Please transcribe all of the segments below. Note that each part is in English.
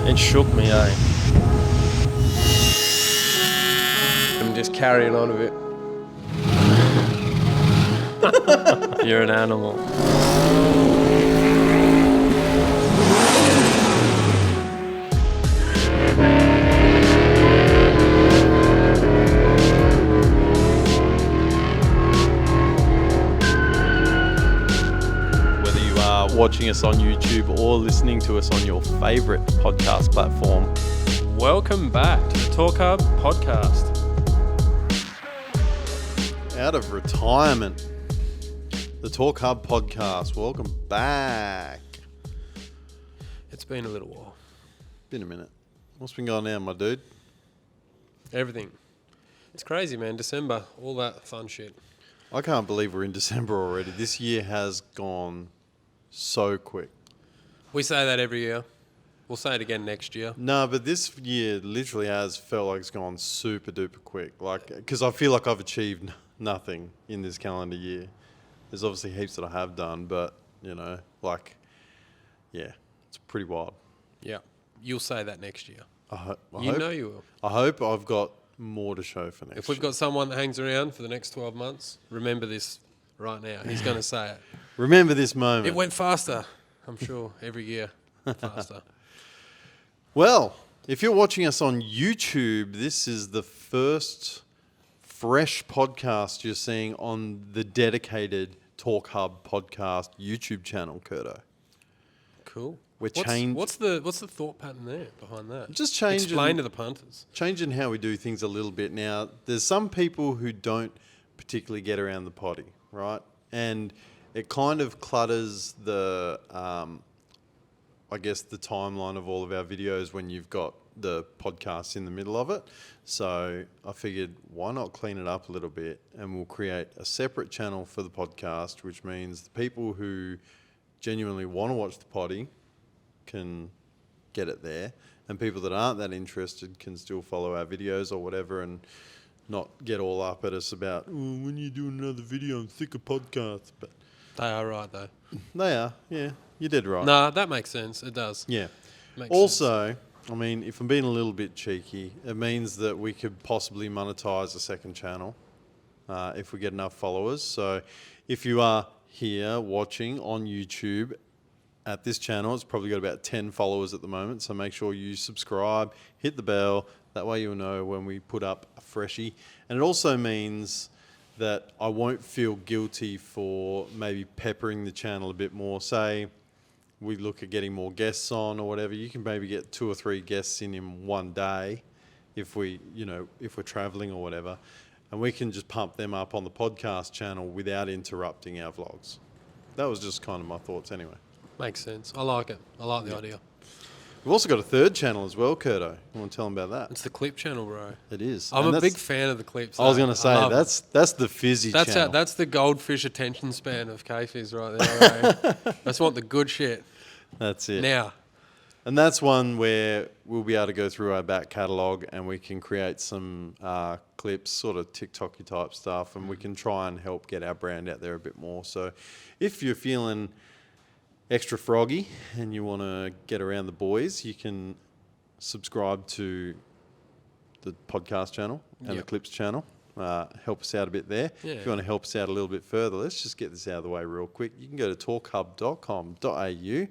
It shook me, eh? I'm just carrying on a bit. You're an animal. Whether you are watching us on YouTube or listening to us on your favourite podcast platform, welcome back to the Torq Hub PODCAST. Out of retirement, the Torq Hub podcast. Welcome back. It's been a little while. Been a minute. What's been going on, my dude? Everything. It's crazy, man. December, all that fun shit. I can't believe we're in December already. This year has gone so quick. We say that every year. We'll say it again next year. No, but this year literally has felt like it's gone super duper quick. Like, because I feel like I've achieved nothing in this calendar year. There's obviously heaps that I have done, but, you know, like, yeah, it's pretty wild. Yeah. You'll say that next year. I hope. You know you will. I hope I've got more to show for next year. If we've got someone that hangs around for the next 12 months, remember this right now. He's going to say it. Remember this moment. It went faster, I'm sure, every year. Faster. Well, if you're watching us on YouTube, this is the first fresh podcast you're seeing on the dedicated Torq Hub podcast YouTube channel, Curto. Cool. We're What's the thought pattern there behind that? Just changing. Explain to the punters. Changing how we do things a little bit. Now, there's some people who don't particularly get around the potty, right? And it kind of clutters the, I guess, the timeline of all of our videos when you've got the podcast in the middle of it. So I figured, why not clean it up a little bit, and we'll create a separate channel for the podcast, which means the people who genuinely want to watch the potty can get it there, and people that aren't that interested can still follow our videos or whatever and not get all up at us about, when you do another video, I'm sick of podcasts. But They are right, though. they are, yeah, you did right. Nah, that makes sense. It does. Yeah. Makes Also, sense. I mean, if I'm being a little bit cheeky, it means that we could possibly monetize a second channel if we get enough followers. So if you are here watching on YouTube at this channel, it's probably got about 10 followers at the moment. So make sure you subscribe, hit the bell. That way you'll know when we put up a freshie. And it also means that I won't feel guilty for maybe peppering the channel a bit more. Say we look at getting more guests on or whatever, you can maybe get 2 or 3 guests in one day if we're traveling or whatever, and we can just pump them up on the podcast channel without interrupting our vlogs. That was just kind of my thoughts anyway. Makes sense. I like it. I like the idea. We've also got a third channel as well, Curto. You want to tell them about that? It's the clip channel, bro. It is. I'm a big fan of the clips. I was going to say, that's the fizzy channel. That's the goldfish attention span of K-Fizz right there. Right? I just want the good shit. That's it. Now. And that's one where we'll be able to go through our back catalogue and we can create some clips, sort of TikTok-y type stuff, and we can try and help get our brand out there a bit more. So if you're feeling extra froggy and you want to get around the boys, you can subscribe to the podcast channel and the clips channel. Help us out a bit there. Yeah. If you want to help us out a little bit further, let's just get this out of the way real quick. You can go to torqhub.com.au,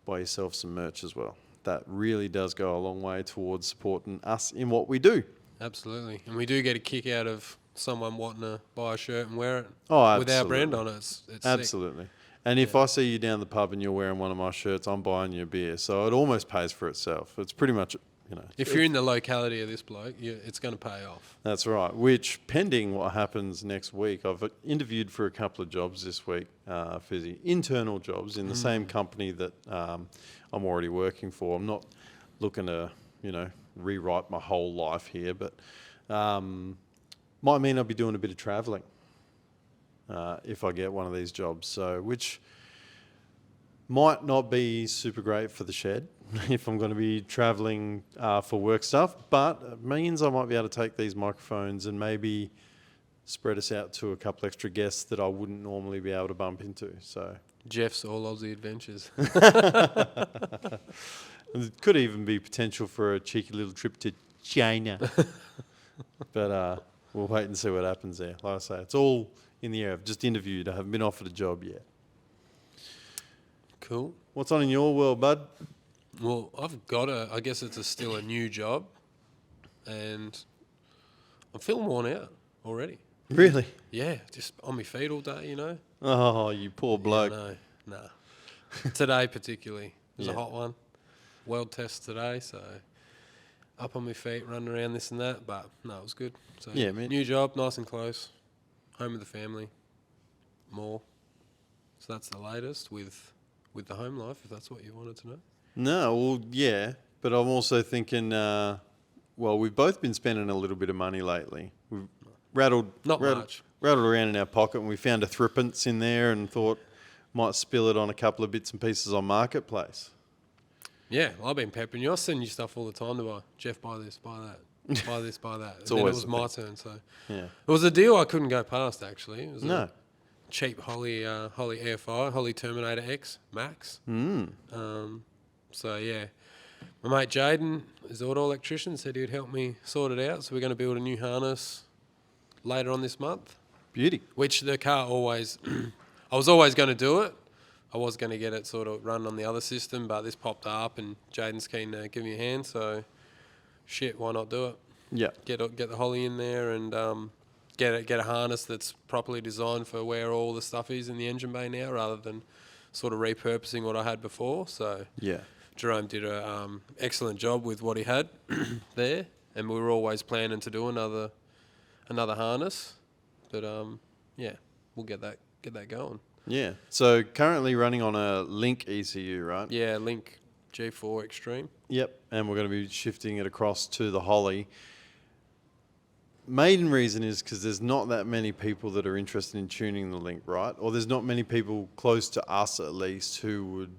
buy yourself some merch as well. That really does go a long way towards supporting us in what we do. Absolutely. And we do get a kick out of someone wanting to buy a shirt and wear it with our brand on it. It's absolutely. Sick. And if I see you down the pub and you're wearing one of my shirts, I'm buying you a beer. So it almost pays for itself. It's pretty much, if you're in the locality of this bloke, it's going to pay off. That's right. Which, pending what happens next week, I've interviewed for a couple of jobs this week, Fizzy. Internal jobs in the same company that I'm already working for. I'm not looking to, rewrite my whole life here, but might mean I'll be doing a bit of travelling. If I get one of these jobs, so which might not be super great for the shed if I'm going to be travelling for work stuff, but it means I might be able to take these microphones and maybe spread us out to a couple extra guests that I wouldn't normally be able to bump into. So Jeff's All Aussie Adventures. And it could even be potential for a cheeky little trip to China. But we'll wait and see what happens there. Like I say, it's all in the air. I've just interviewed. I haven't been offered a job yet. Cool. What's on in your world, bud? Well, I've got I guess it's still a new job, and I'm feeling worn out already. Really? Yeah, just on my feet all day, you know. Oh, you poor bloke. Yeah, no. Today particularly was a Yeah. hot one. World test today, so up on my feet, running around this and that. But no, it was good. So Yeah, man. new job, nice and close, home with the family, more. So that's the latest with the home life, if that's what you wanted to know. No, well, yeah. But I'm also thinking, we've both been spending a little bit of money lately. We've rattled much. Rattled around in our pocket, and we found a threepence in there and thought might spill it on a couple of bits and pieces on Marketplace. Yeah, well, I've been peppering you. I send you stuff all the time to buy. Jeff, buy this, buy that, buy this, buy that. It's And then it always was the my thing. turn, so Yeah. it was a deal I couldn't go past. Actually, it was No. a cheap Holly AFI, Holly Terminator X Max. So yeah, my mate Jaden is an auto electrician. Said he'd help me sort it out. So we're going to build a new harness later on this month. Beauty. Which the car always, I was always going to do it. I was going to get it sort of run on the other system, but this popped up and Jaden's keen to give me a hand. So, shit, why not do it? Yeah. Get the Holly in there and get a harness that's properly designed for where all the stuff is in the engine bay now, rather than sort of repurposing what I had before. So, Yeah. Jerome did a excellent job with what he had there, and we were always planning to do another harness. But yeah, we'll get that going. Yeah. So currently running on a Link ECU, right? Yeah, Link G4 Extreme. Yep. And we're going to be shifting it across to the Holly. Main reason is because there's not that many people that are interested in tuning the Link, right? Or there's not many people close to us, at least, who would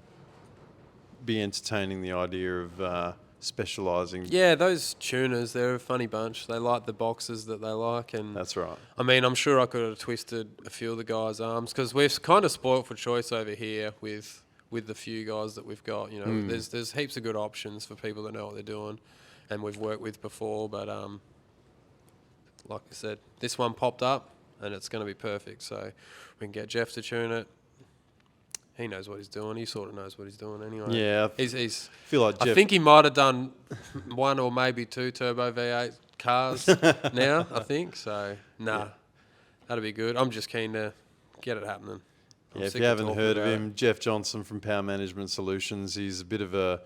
be entertaining the idea of specialising. Yeah, those tuners, they're a funny bunch. They like the boxes that they like. And That's right. I mean, I'm sure I could have twisted a few of the guys' arms, because we're kind of spoilt for choice over here with the few guys that we've got. You know, there's heaps of good options for people that know what they're doing and we've worked with before. But like I said, this one popped up and it's going to be perfect. So we can get Jeff to tune it. He knows what he's doing. He sort of knows what he's doing anyway. Yeah. He's Feel like Jeff. I think he might have done one or maybe two turbo V8 cars now, I think. So, that'll be good. I'm just keen to get it happening. Yeah, if you haven't heard of him, Jeff Johnson from Power Management Solutions. He's a bit of a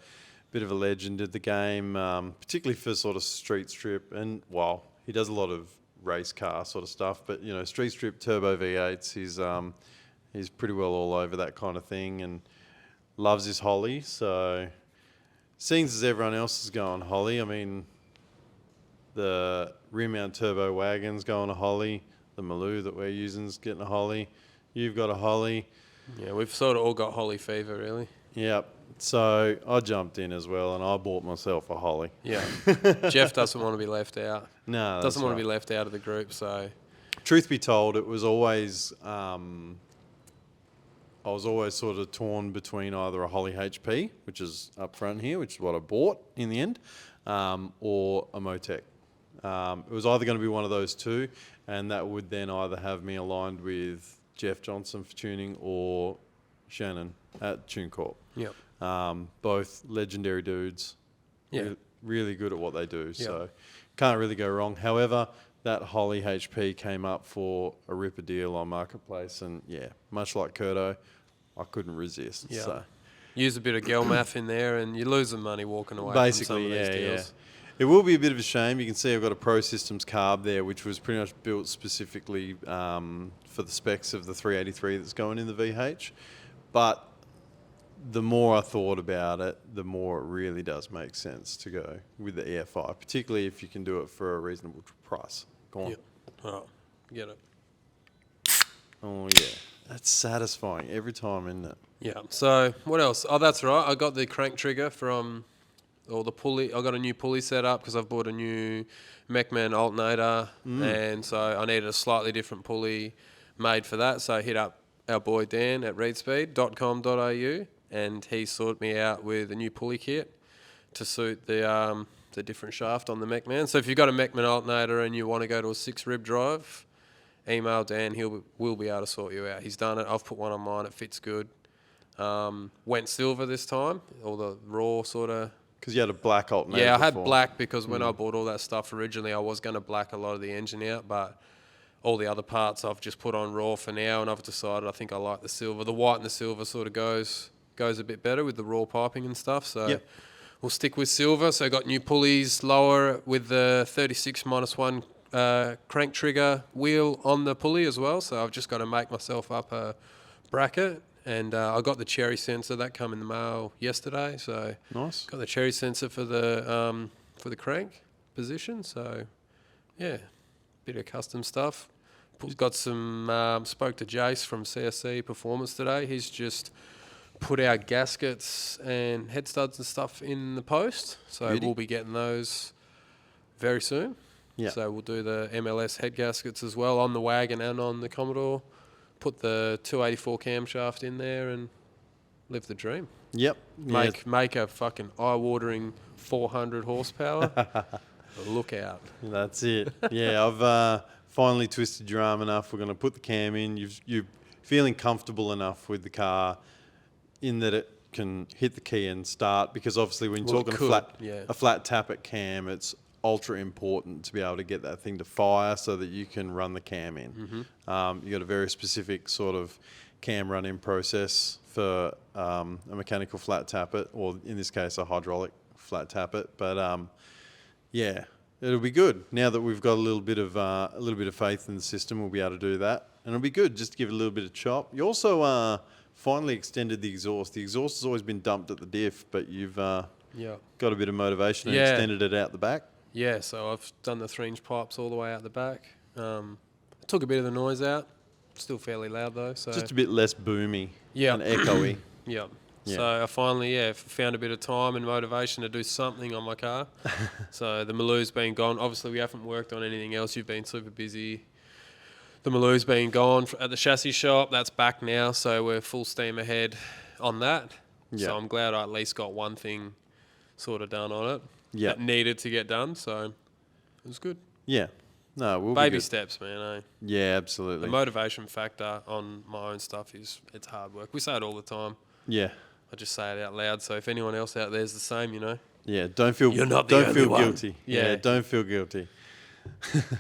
legend at the game, particularly for sort of street strip. And, well, he does a lot of race car sort of stuff. But, you know, street strip turbo V8s, he's pretty well all over that kind of thing and loves his Holly. So, seeing as everyone else is going Holly, I mean, the rear mount turbo wagon's going a Holly. The Maloo that we're using's getting a Holly. You've got a Holly. Yeah, we've sort of all got Holly fever, really. Yep. So I jumped in as well and I bought myself a Holly. Yeah. Jeff doesn't want to be left out. No, doesn't want to be left out of the group. So, truth be told, it was always I was always sort of torn between either a Holly HP, which is up front here, which is what I bought in the end, or a Motec. It was either going to be one of those two, and that would then either have me aligned with Jeff Johnson for tuning or Shannon at TuneCorp. yep. Both legendary dudes. Yeah. Really good at what they do. So can't really go wrong. However, that Holly HP came up for a ripper deal on Marketplace, and yeah, much like Curto, I couldn't resist. Yeah. So Use a bit of gel math in there and you're losing money walking away basically, from some of these deals. It will be a bit of a shame. You can see I've got a Pro Systems carb there, which was pretty much built specifically for the specs of the 383 that's going in the VH. But the more I thought about it, the more it really does make sense to go with the EFI, particularly if you can do it for a reasonable price. Go on. Yep. All right. Get it. Oh, yeah. That's satisfying every time, isn't it? Yeah. So what else? Oh, that's right. I got the crank trigger or the pulley. I got a new pulley set up because I've bought a new Mechman alternator, and so I needed a slightly different pulley made for that. So I hit up our boy Dan at readspeed.com.au, and he sorted me out with a new pulley kit, to suit the different shaft on the Mechman. So if you've got a Mechman alternator and you want to go to a 6-rib drive, email Dan. We'll be able to sort you out. He's done it. I've put one on mine. It fits good. Went silver this time, all the raw sort of. Because you had a black alternator. Yeah, I before. had black because when I bought all that stuff originally, I was going to black a lot of the engine out, but all the other parts I've just put on raw for now, and I've decided I think I like the silver. The white and the silver sort of goes a bit better with the raw piping and stuff. So we'll stick with silver. So I got new pulleys lower with the 36-1 crank trigger wheel on the pulley as well. So I've just got to make myself up a bracket. And I got the cherry sensor that came in the mail yesterday. So nice. Got the cherry sensor for the crank position. So yeah, bit of custom stuff. Got some. Spoke to Jace from CSC Performance today. He's just put our gaskets and head studs and stuff in the post. So we'll be getting those very soon. Yeah. So we'll do the MLS head gaskets as well on the wagon and on the Commodore. Put the 284 camshaft in there and live the dream. Yep. Make a fucking eye-watering 400 horsepower. Look out. That's it. Yeah, I've finally twisted your arm enough. We're going to put the cam in. You're feeling comfortable enough with the car in that it can hit the key and start, because obviously when you're talking a flat tappet cam, it's ultra important to be able to get that thing to fire so that you can run the cam in. Mm-hmm. You got a very specific sort of cam run-in process for a mechanical flat tappet, or in this case a hydraulic flat tappet. But yeah, it'll be good now that we've got a little bit of faith in the system. We'll be able to do that, and it'll be good just to give it a little bit of chop. You also finally extended the exhaust. The exhaust has always been dumped at the diff, but you've got a bit of motivation and extended it out the back. Yeah, so I've done the 3-inch pipes all the way out the back. Took a bit of the noise out. Still fairly loud though. So just a bit less boomy and echoey. Yeah. So I finally found a bit of time and motivation to do something on my car. So the Malu's been gone. Obviously we haven't worked on anything else. You've been super busy. The Malu's been gone at the chassis shop. That's back now. So we're full steam ahead on that. Yeah. So I'm glad I at least got one thing sort of done on it. Yeah. That needed to get done, so it was good. Yeah. No, we'll baby steps, man, eh? Yeah, absolutely. The motivation factor on my own stuff it's hard work. We say it all the time. Yeah. I just say it out loud, so if anyone else out there's the same, you know. Yeah, don't feel guilty. Yeah, don't feel guilty.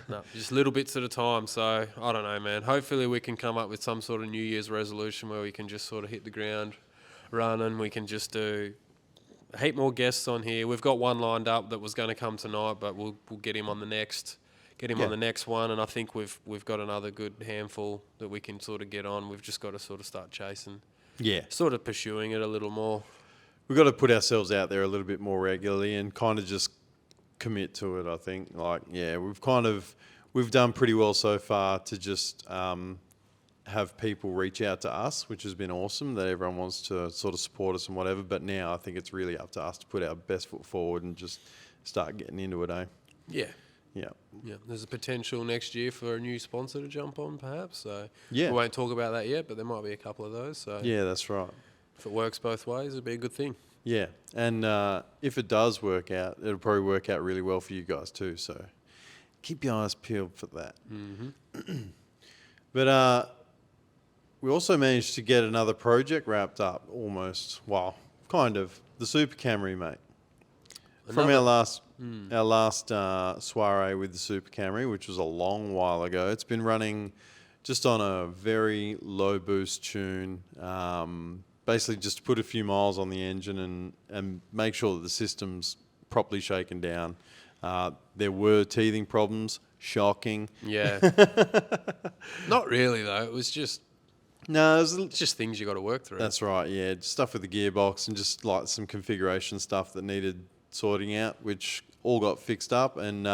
No, just little bits at a time. So I don't know, man. Hopefully we can come up with some sort of New Year's resolution where we can just sort of hit the ground running. We can just do a heap more guests on here. We've got one lined up that was going to come tonight, but we'll get him on the next. On the next one, and I think we've got another good handful that we can sort of get on. We've just got to sort of start chasing. Yeah. Sort of pursuing it a little more. We've got to put ourselves out there a little bit more regularly and kind of just commit to it, I think. Like, yeah, we've done pretty well so far to just have people reach out to us, which has been awesome, that everyone wants to sort of support us and whatever. But now I think it's really up to us to put our best foot forward and just start getting into it, eh? Yeah. Yeah. Yeah. There's a potential next year for a new sponsor to jump on, perhaps. So yeah. We won't talk about that yet, but there might be a couple of those. So yeah, that's right. If it works both ways, it'd be a good thing. Yeah. And if it does work out, it'll probably work out really well for you guys too. So keep your eyes peeled for that. Mm-hmm. But we also managed to get another project wrapped up almost. Well, kind of. The Super Camry, mate. From our last soiree with the Super Camry, which was a long while ago. It's been running just on a very low boost tune, basically just to put a few miles on the engine and make sure that the system's properly shaken down. There were teething problems, shocking. Yeah. Not really though, it was just... No, it's just things you got to work through. That's right, yeah. Stuff with the gearbox and just like some configuration stuff that needed sorting out, which all got fixed up, and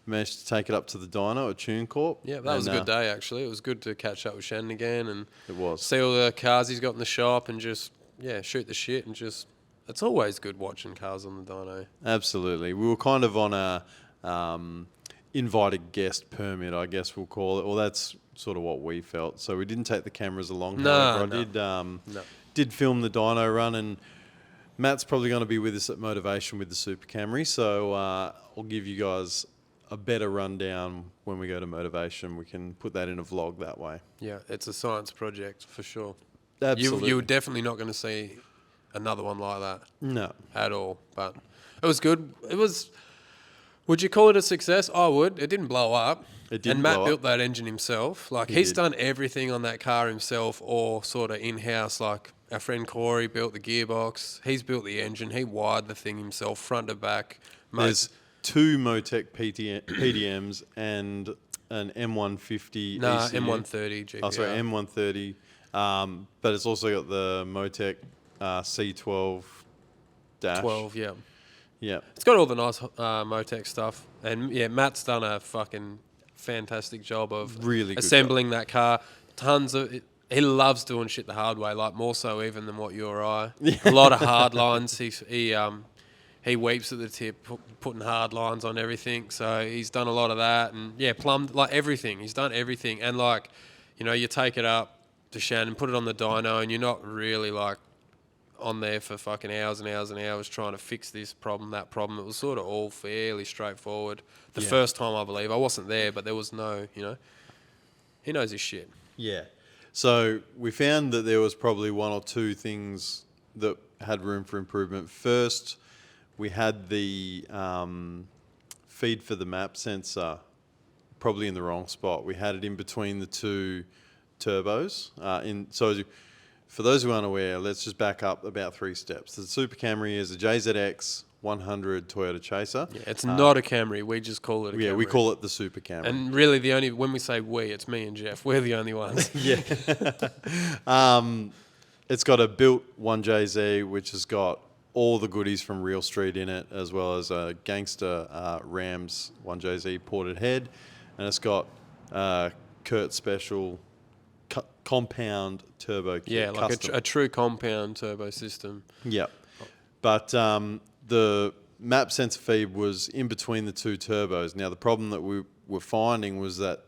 managed to take it up to the dyno at TuneCorp. Yeah, that was a good day actually. It was good to catch up with Shannon again and it was. See all the cars he's got in the shop and just shoot the shit and just. It's always good watching cars on the dyno. Absolutely, we were kind of on a invited guest permit, I guess we'll call it. Well, that's sort of what we felt. So we didn't take the cameras along. No. I did film the dyno run and Matt's probably going to be with us at Motivation with the Super Camry, so I'll give you guys a better rundown when we go to Motivation. We can put that in a vlog that way. Yeah, it's a science project for sure. Absolutely. You're definitely not going to see another one like that. No. At all. But it was good. It was... Would you call it a success? I would. It didn't blow up. It didn't And Matt blow built up. that engine himself. Like, He he's did. done everything on that car himself or sort of in-house. Like, our friend Corey built the gearbox. He's built the engine. He wired the thing himself, front to back. There's 2 Motec PDMs and an M150 Nah, ECU. M130 GPR. Oh, sorry, M130. But it's also got the Motec C12 dash. 12, yeah. Yeah. It's got all the nice Motec stuff. And, yeah, Matt's done a fucking fantastic job of Really good assembling that car. Tons of... He loves doing shit the hard way, like more so even than what you or I. A lot of hard lines. He weeps at the tip, putting hard lines on everything. So he's done a lot of that. And, yeah, plumbed, like, everything. He's done everything. And, like, you know, you take it up to Shannon, put it on the dyno, and you're not really, like, on there for fucking hours and hours and hours trying to fix this problem, that problem. It was sort of all fairly straightforward. The first time, I believe. I wasn't there, but there was no, you know. He knows his shit. Yeah. So we found that there was probably 1 or 2 things that had room for improvement. First, we had the feed for the map sensor probably in the wrong spot. We had it in between the 2 turbos. For those who aren't aware, let's just back up about 3 steps. The Super Camry is a JZX 100 Toyota Chaser. Yeah, it's not a Camry. We just call it a Camry. Yeah, we call it the Super Camry. And really, when we say we, it's me and Jeff. We're the only ones. Yeah. It's got a built 1JZ, which has got all the goodies from Real Street in it, as well as a Gangster Rams 1JZ ported head. And it's got Kurt Special compound turbo kit. Yeah, like a true compound turbo system. Yep. But the map sensor feed was in between the 2 turbos. Now, the problem that we were finding was that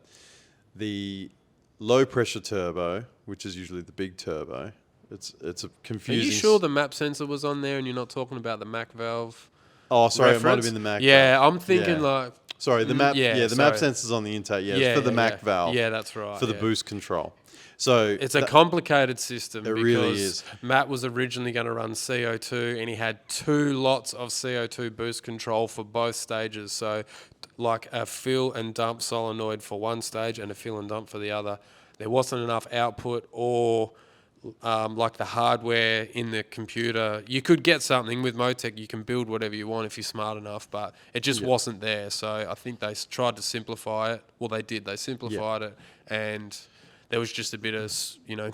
the low pressure turbo, which is usually the big turbo, it's a Are confusing... you sure the map sensor was on there and you're not talking about the Mac valve? Oh, sorry, reference? It might have been the Mac Yeah, valve. I'm thinking like... Sorry, the map. yeah, the map sorry. sensor's on the intake. Yeah, it's for the Mac valve. Yeah, that's right. For the boost control. So it's a complicated system. It because really is. Matt was originally going to run CO2, and he had 2 lots of CO2 boost control for both stages. So, like a fill and dump solenoid for one stage and a fill and dump for the other. There wasn't enough output or. Like the hardware in the computer, you could get something with Motec. You can build whatever you want if you're smart enough, but it just wasn't there. So I think they tried to simplify it. Well, they did. They simplified it, and there was just a bit of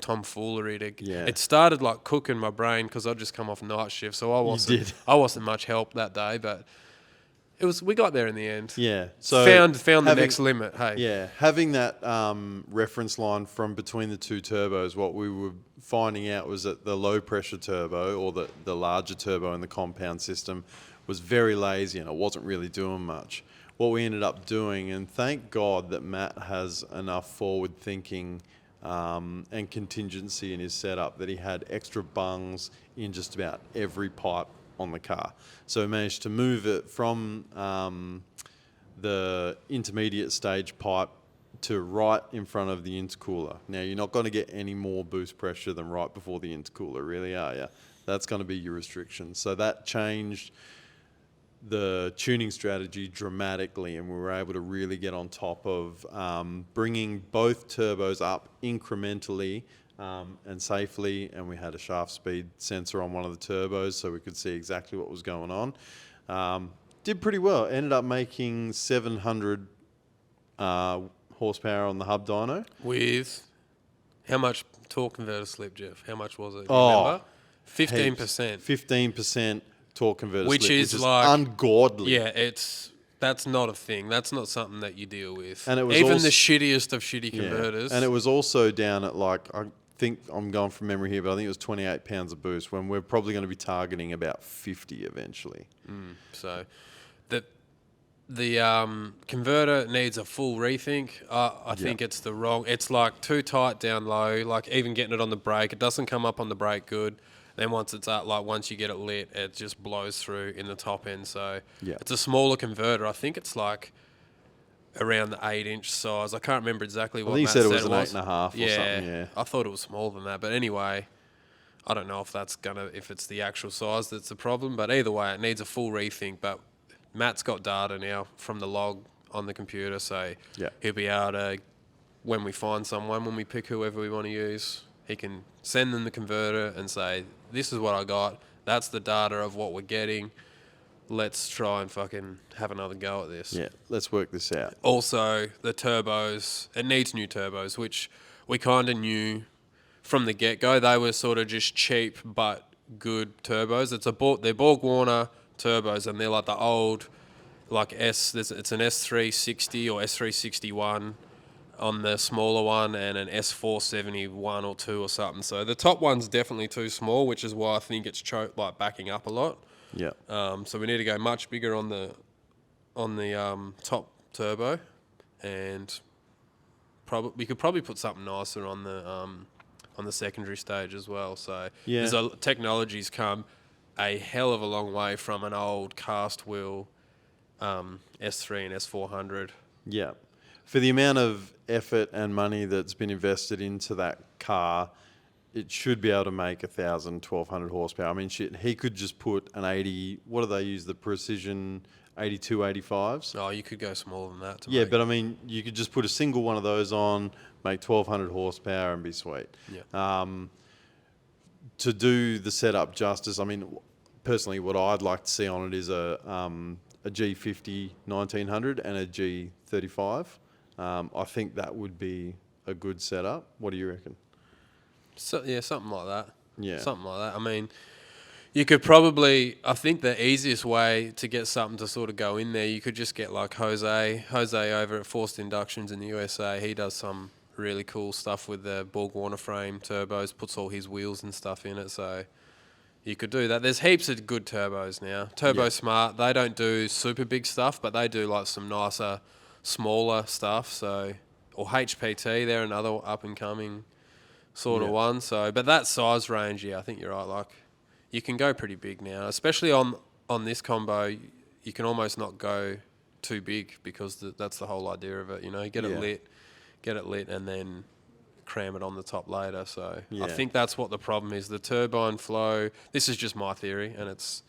tomfoolery to. Yeah. It started like cooking my brain because I'd just come off night shift, so I wasn't much help that day, but. We got there in the end. Yeah. So found the next limit. Hey. Yeah. Having that reference line from between the 2 turbos, what we were finding out was that the low pressure turbo or the larger turbo in the compound system was very lazy and it wasn't really doing much. What we ended up doing, and thank God that Matt has enough forward thinking and contingency in his setup that he had extra bungs in just about every pipe on the car. So we managed to move it from the intermediate stage pipe to right in front of the intercooler. Now, you're not going to get any more boost pressure than right before the intercooler, really, are you? That's going to be your restriction. So that changed the tuning strategy dramatically, and we were able to really get on top of bringing both turbos up incrementally and safely, and we had a shaft speed sensor on one of the turbos so we could see exactly what was going on. Did pretty well. Ended up making 700 horsepower on the hub dyno. With how much torque converter slip, Jeff? How much was it? Oh, Remember? 15%. 15% torque converter Which slip, is like ungodly. Yeah, that's not a thing. That's not something that you deal with. And it was even also, the shittiest of shitty converters. And it was also down at I think I'm going from memory here, but I think it was 28 pounds of boost when we're probably going to be targeting about 50 eventually. So The converter needs a full rethink. I think it's the wrong. It's like too tight down low. Like even getting it on the brake, it doesn't come up on the brake good. Then once it's up, like once you get it lit, it just blows through in the top end. So it's a smaller converter. I think it's like around the 8-inch size. I can't remember exactly what. I think Matt you said said it was an 8.5 or something. Yeah, I thought it was smaller than that. But anyway, I don't know if it's the actual size that's the problem. But either way, it needs a full rethink. But Matt's got data now from the log on the computer, so he'll be able to, when we find someone, when we pick whoever we want to use, he can send them the converter and say, this is what I got, that's the data of what we're getting, let's try and fucking have another go at this. Yeah, let's work this out. Also, the turbos, it needs new turbos, which we kind of knew from the get-go. They were sort of just cheap but good turbos. They're Borg-Warner turbos, and they're like the old, like it's an S360 or S361 on the smaller one, and an S471 or 2 or something. So the top one's definitely too small, which is why I think it's like backing up a lot. Yeah. So we need to go much bigger on the top turbo, and we could probably put something nicer on the secondary stage as well. So technology's come a hell of a long way from an old cast wheel S3 and S400. Yeah. For the amount of effort and money that's been invested into that car, it should be able to make 1,000, 1,200 horsepower. I mean, shit, he could just put an 80, what do they use, the Precision 82, 85s? Oh, you could go smaller than that. But I mean, you could just put a single one of those on, make 1,200 horsepower and be sweet. Yeah. To do the setup justice, I mean, personally, what I'd like to see on it is a G50 1900 and a G35. I think that would be a good setup. What do you reckon? So, yeah, something like that. Yeah. Something like that. I mean, you could probably, I think the easiest way to get something to sort of go in there, you could just get like Jose over at Forced Inductions in the USA. He does some really cool stuff with the Borg-Warner frame turbos, puts all his wheels and stuff in it. So you could do that. There's heaps of good turbos now. Turbo Smart, they don't do super big stuff, but they do like some nicer, smaller stuff. So, or HPT, they're another up and coming sort of one. So, but that size range, I think you're right. Like, you can go pretty big now, especially on this combo. You can almost not go too big because that's the whole idea of it. You know, get it lit, and then cram it on the top later. So I think that's what the problem is. The turbine flow. This is just my theory, and it's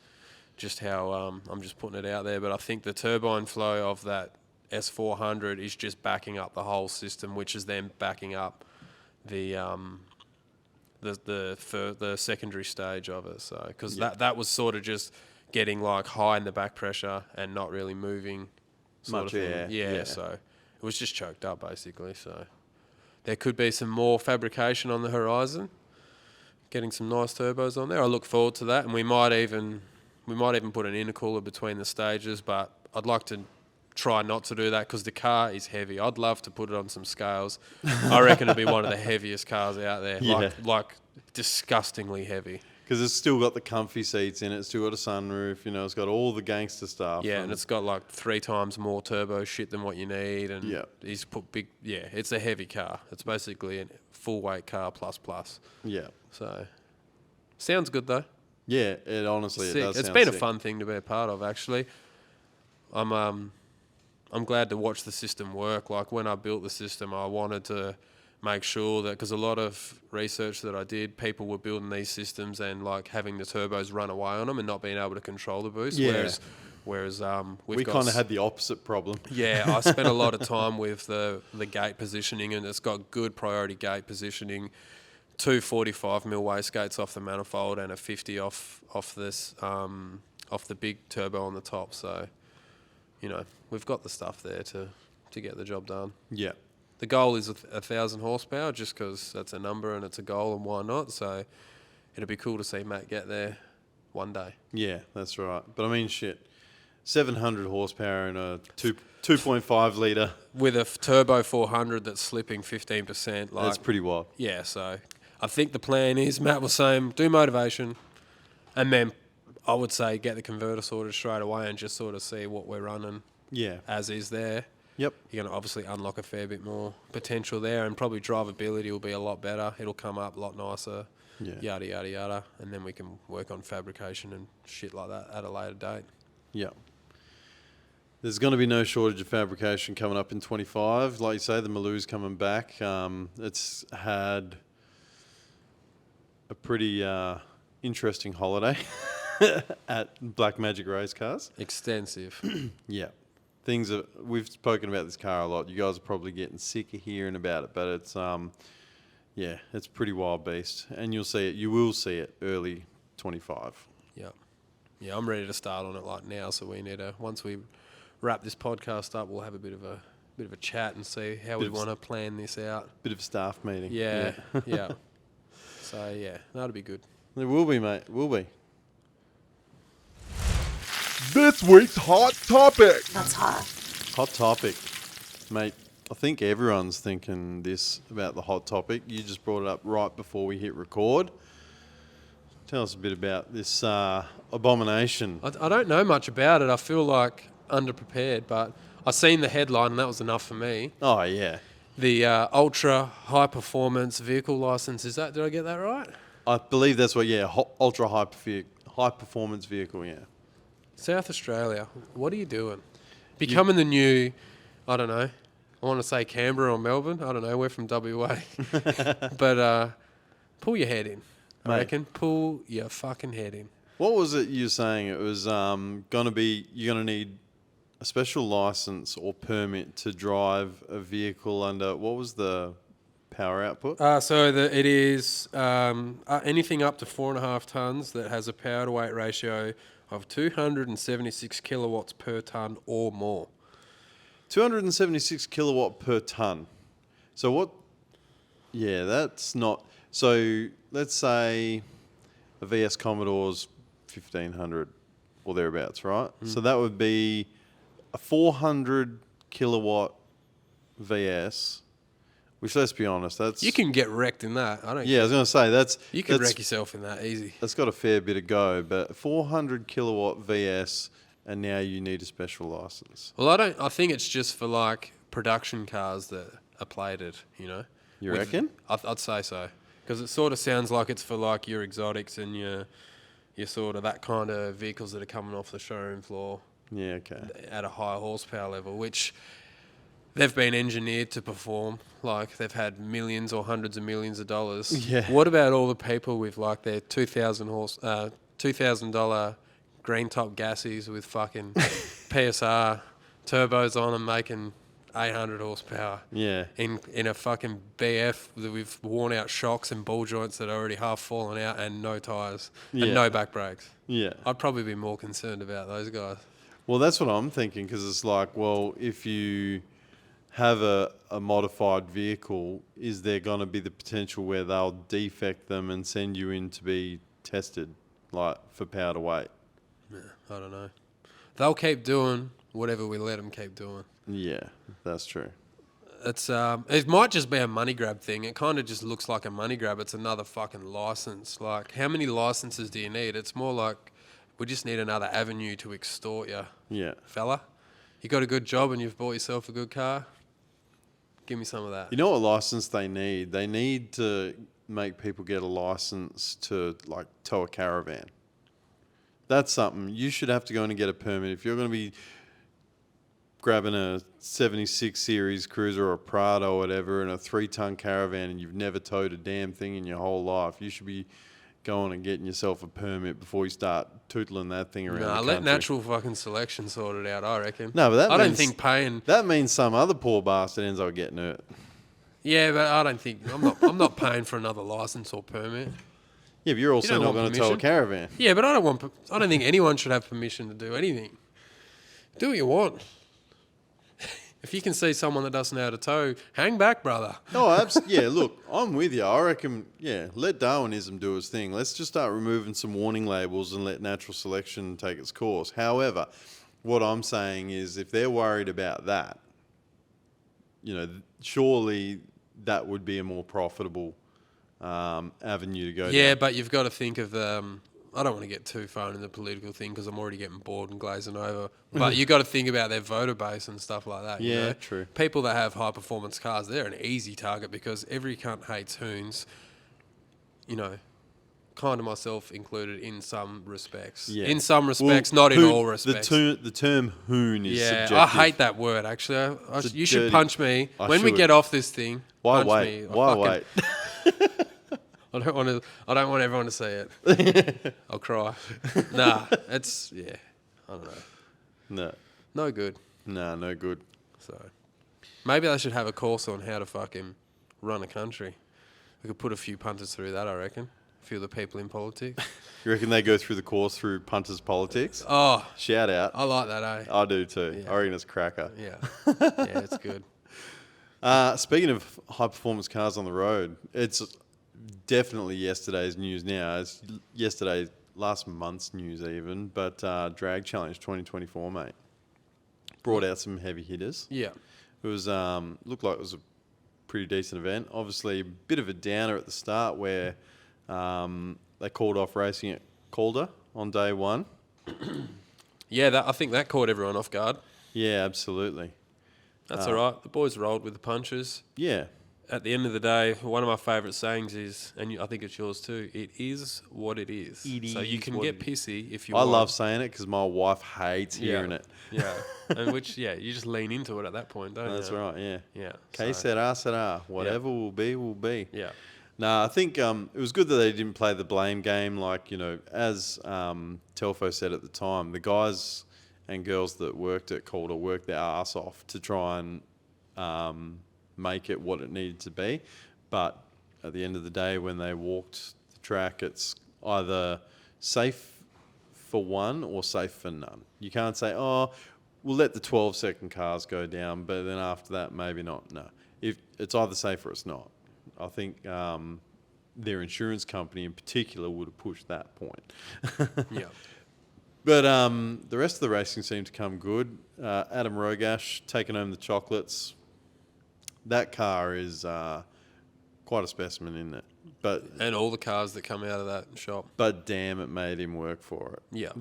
just how I'm just putting it out there. But I think the turbine flow of that S400 is just backing up the whole system, which is then backing up the secondary stage of it. So because that was sort of just getting like high in the back pressure and not really moving sort much of thing. air. So it was just choked up basically. So there could be some more fabrication on the horizon, getting some nice turbos on there. I look forward to that, and we might even put an intercooler between the stages, but I'd like to try not to do that because the car is heavy. I'd love to put it on some scales. I reckon it'd be one of the heaviest cars out there, like disgustingly heavy. Because it's still got the comfy seats in it, it's still got a sunroof, you know, it's got all the gangster stuff. Yeah, and it's got like 3 times more turbo shit than what you need. And he's put it's a heavy car. It's basically a full weight car plus. Yeah. So, sounds good though. Yeah, it honestly, it does. It's been a fun thing to be a part of, actually. I'm glad to watch the system work. Like when I built the system, I wanted to make sure that, because a lot of research that I did, people were building these systems and like having the turbos run away on them and not being able to control the boost. Yeah. Whereas we kind of had the opposite problem. Yeah, I spent a lot of time with the gate positioning, and it's got good priority gate positioning. 2 45 mil wastegates off the manifold and a 50 off the big turbo on the top. So, you know, we've got the stuff there to get the job done. Yeah. The goal is 1,000 horsepower, just because that's a number and it's a goal, and why not? So it'd be cool to see Matt get there one day. Yeah, that's right. But I mean, shit, 700 horsepower in a 2.5 litre with a turbo 400 that's slipping 15%. That's pretty wild. Yeah, so I think the plan is, Matt was saying, do motivation, and then I would say get the converter sorted straight away and just sort of see what we're running as is there. Yep. You're going to obviously unlock a fair bit more potential there, and probably drivability will be a lot better. It'll come up a lot nicer, yada, yada, yada. And then we can work on fabrication and shit like that at a later date. Yep. There's going to be no shortage of fabrication coming up in 25. Like you say, the Maloo's coming back. It's had a pretty interesting holiday at Black Magic Race Cars. Extensive. Yeah. We've spoken about this car a lot. You guys are probably getting sick of hearing about it, but it's it's pretty wild beast, and you will see it early 25. Yeah, I'm ready to start on it like now. So we need once we wrap this podcast up, we'll have a bit of a chat and see how we want to plan this out. Bit of a staff meeting. Yeah. So yeah, that'll be good. It will be, mate. Will be. This week's hot topic. That's hot. Hot topic, mate. I think everyone's thinking this about the hot topic. You just brought it up right before we hit record. Tell us a bit about this abomination. I don't know much about it. I feel like underprepared, but I seen the headline and that was enough for me. Oh yeah. The ultra high performance vehicle license. Did I get that right? I believe that's what. Yeah, ultra high performance vehicle. Yeah. South Australia, what are you doing? Becoming the new, I don't know, I want to say Canberra or Melbourne. I don't know, we're from WA. But pull your head in, I reckon. Pull your fucking head in. What was it you were saying? It was you're going to need a special license or permit to drive a vehicle under, what was the power output? It is anything up to 4.5 tonnes that has a power to weight ratio of 276 kilowatts per tonne or more. 276 kilowatt per tonne. So what? Yeah, that's not. So let's say a VS Commodore's 1500 or thereabouts, right? So that would be a 400 kilowatt VS. Which, let's be honest, that's... You can get wrecked in that. I was going to say, that's... You can wreck yourself in that, easy. That's got a fair bit of go, but 400 kilowatt VS, and now you need a special license. Well, I think it's just for, like, production cars that are plated, you know? You reckon? I'd say so. Because it sort of sounds like it's for, like, your exotics and your sort of that kind of vehicles that are coming off the showroom floor. Yeah, okay. At a higher horsepower level, which... They've been engineered to perform, like they've had millions or hundreds of millions of dollars. Yeah. What about all the people with like their $2,000 green top gassies with fucking PSR turbos on them making 800 horsepower? Yeah. In a fucking BF with worn out shocks and ball joints that are already half fallen out and no tyres and no back brakes. Yeah. I'd probably be more concerned about those guys. Well, that's what I'm thinking, because it's like, well, if you have a modified vehicle, is there going to be the potential where they'll defect them and send you in to be tested, like for power to weight? Yeah, I don't know. They'll keep doing whatever we let them keep doing. Yeah, that's true. It might just be a money grab thing. It kind of just looks like a money grab. It's another fucking license. Like, how many licenses do you need? It's more like we just need another avenue to extort you. Yeah. Fella, you got a good job and you've bought yourself a good car? Give me some of that. You know what license they need? They need to make people get a license to, like, tow a caravan. That's something. You should have to go in and get a permit. If you're going to be grabbing a 76 series Cruiser or a Prado or whatever and a 3-ton caravan and you've never towed a damn thing in your whole life, you should be going and getting yourself a permit before you start tootling that thing around the country. Let natural fucking selection sort it out, I reckon. No, but I don't think paying... That means some other poor bastard ends up getting hurt. Yeah, but I don't think... I'm not paying for another license or permit. Yeah, but you're also not going to tow a caravan. Yeah, but I don't think anyone should have permission to do anything. Do what you want. If you can see someone that doesn't know how to tow, hang back, brother. No, absolutely. Yeah, look, I'm with you. I reckon, let Darwinism do its thing. Let's just start removing some warning labels and let natural selection take its course. However, what I'm saying is if they're worried about that, surely that would be a more profitable avenue to go down. Yeah, but you've got to think of I don't want to get too far into the political thing because I'm already getting bored and glazing over. But you got to think about their voter base and stuff like that. You know? True. People that have high performance cars, they're an easy target because every cunt hates hoons. You know, kind of myself included in some respects. Yeah. In some respects, not in all respects. The term hoon is subjective. I hate that word. Actually, you should punch me when we get off this thing. Why punch wait? Me. Why wait? I don't want everyone to see it. I'll cry. Nah, I don't know. No good. No good. So maybe they should have a course on how to fucking run a country. We could put a few punters through that, I reckon. A few of the people in politics. You reckon they go through the course through punters politics? Oh, Shout out. I like that, eh? I do too. Yeah. I reckon it's cracker. Yeah, yeah, it's good. Speaking of high performance cars on the road, it's definitely yesterday's news now. It's last month's news even, but Drag Challenge 2024, mate. Brought out some heavy hitters. Yeah. It was looked like it was a pretty decent event. Obviously, a bit of a downer at the start where they called off racing at Calder on day one. Yeah, I think that caught everyone off guard. Yeah, absolutely. That's all right. The boys rolled with the punches. Yeah. At the end of the day, one of my favourite sayings is, and I think it's yours too, it is what it is. So you can get pissy if you want. I love saying it because my wife hates hearing it. Yeah. And you just lean into it at that point, don't you? That's right, yeah. Yeah. Que sera. Whatever will be, will be. Yeah. No, I think it was good that they didn't play the blame game. Like, as Telfo said at the time, the guys and girls that worked at Calder worked their ass off to try and make it what it needed to be. But at the end of the day, when they walked the track, it's either safe for one or safe for none. You can't say, oh, we'll let the 12-second cars go down, but then after that, maybe not. No. If it's either safe or it's not. I think their insurance company in particular would have pushed that point. Yeah. But the rest of the racing seemed to come good. Adam Rogash taking home the chocolates. That car is quite a specimen, isn't it? And all the cars that come out of that shop. But damn, it made him work for it. Yeah.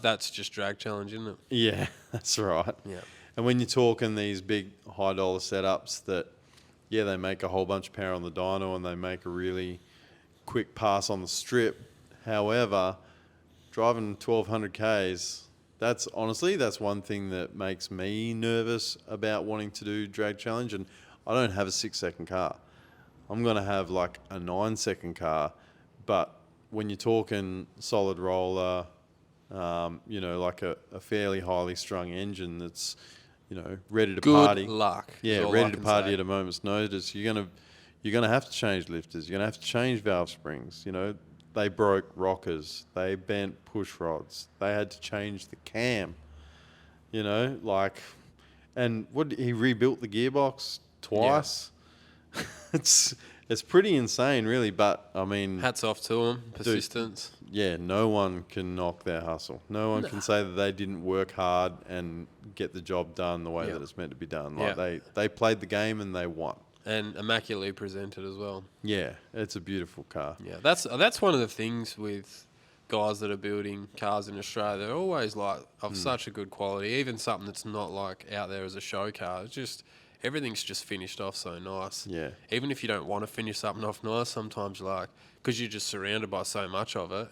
That's just Drag Challenge, isn't it? Yeah, that's right. Yeah. And when you're talking these big high-dollar setups that, yeah, they make a whole bunch of power on the dyno and they make a really quick pass on the strip. However, driving 1,200 Ks, that's one thing that makes me nervous about wanting to do Drag Challenge. And I don't have a 6-second car. I'm going to have like a 9-second car. But when you're talking solid roller, like a fairly highly strung engine that's, ready to party. Good luck. Yeah, ready to party at a moment's notice. You're gonna have to change lifters. You're gonna have to change valve springs. They broke rockers. They bent push rods. They had to change the cam. And he rebuilt the gearbox twice. Yeah. It's pretty insane, really. But I mean, hats off to them. Persistence. Dude, yeah, no one can knock their hustle. No one can say that they didn't work hard and get the job done the way that it's meant to be done. They played the game and they won. And immaculately presented as well. Yeah, it's a beautiful car. Yeah, that's one of the things with guys that are building cars in Australia. They're always like of such a good quality. Even something that's not like out there as a show car. It's just everything's just finished off so nice. Yeah. Even if you don't want to finish something off nice, sometimes because you're just surrounded by so much of it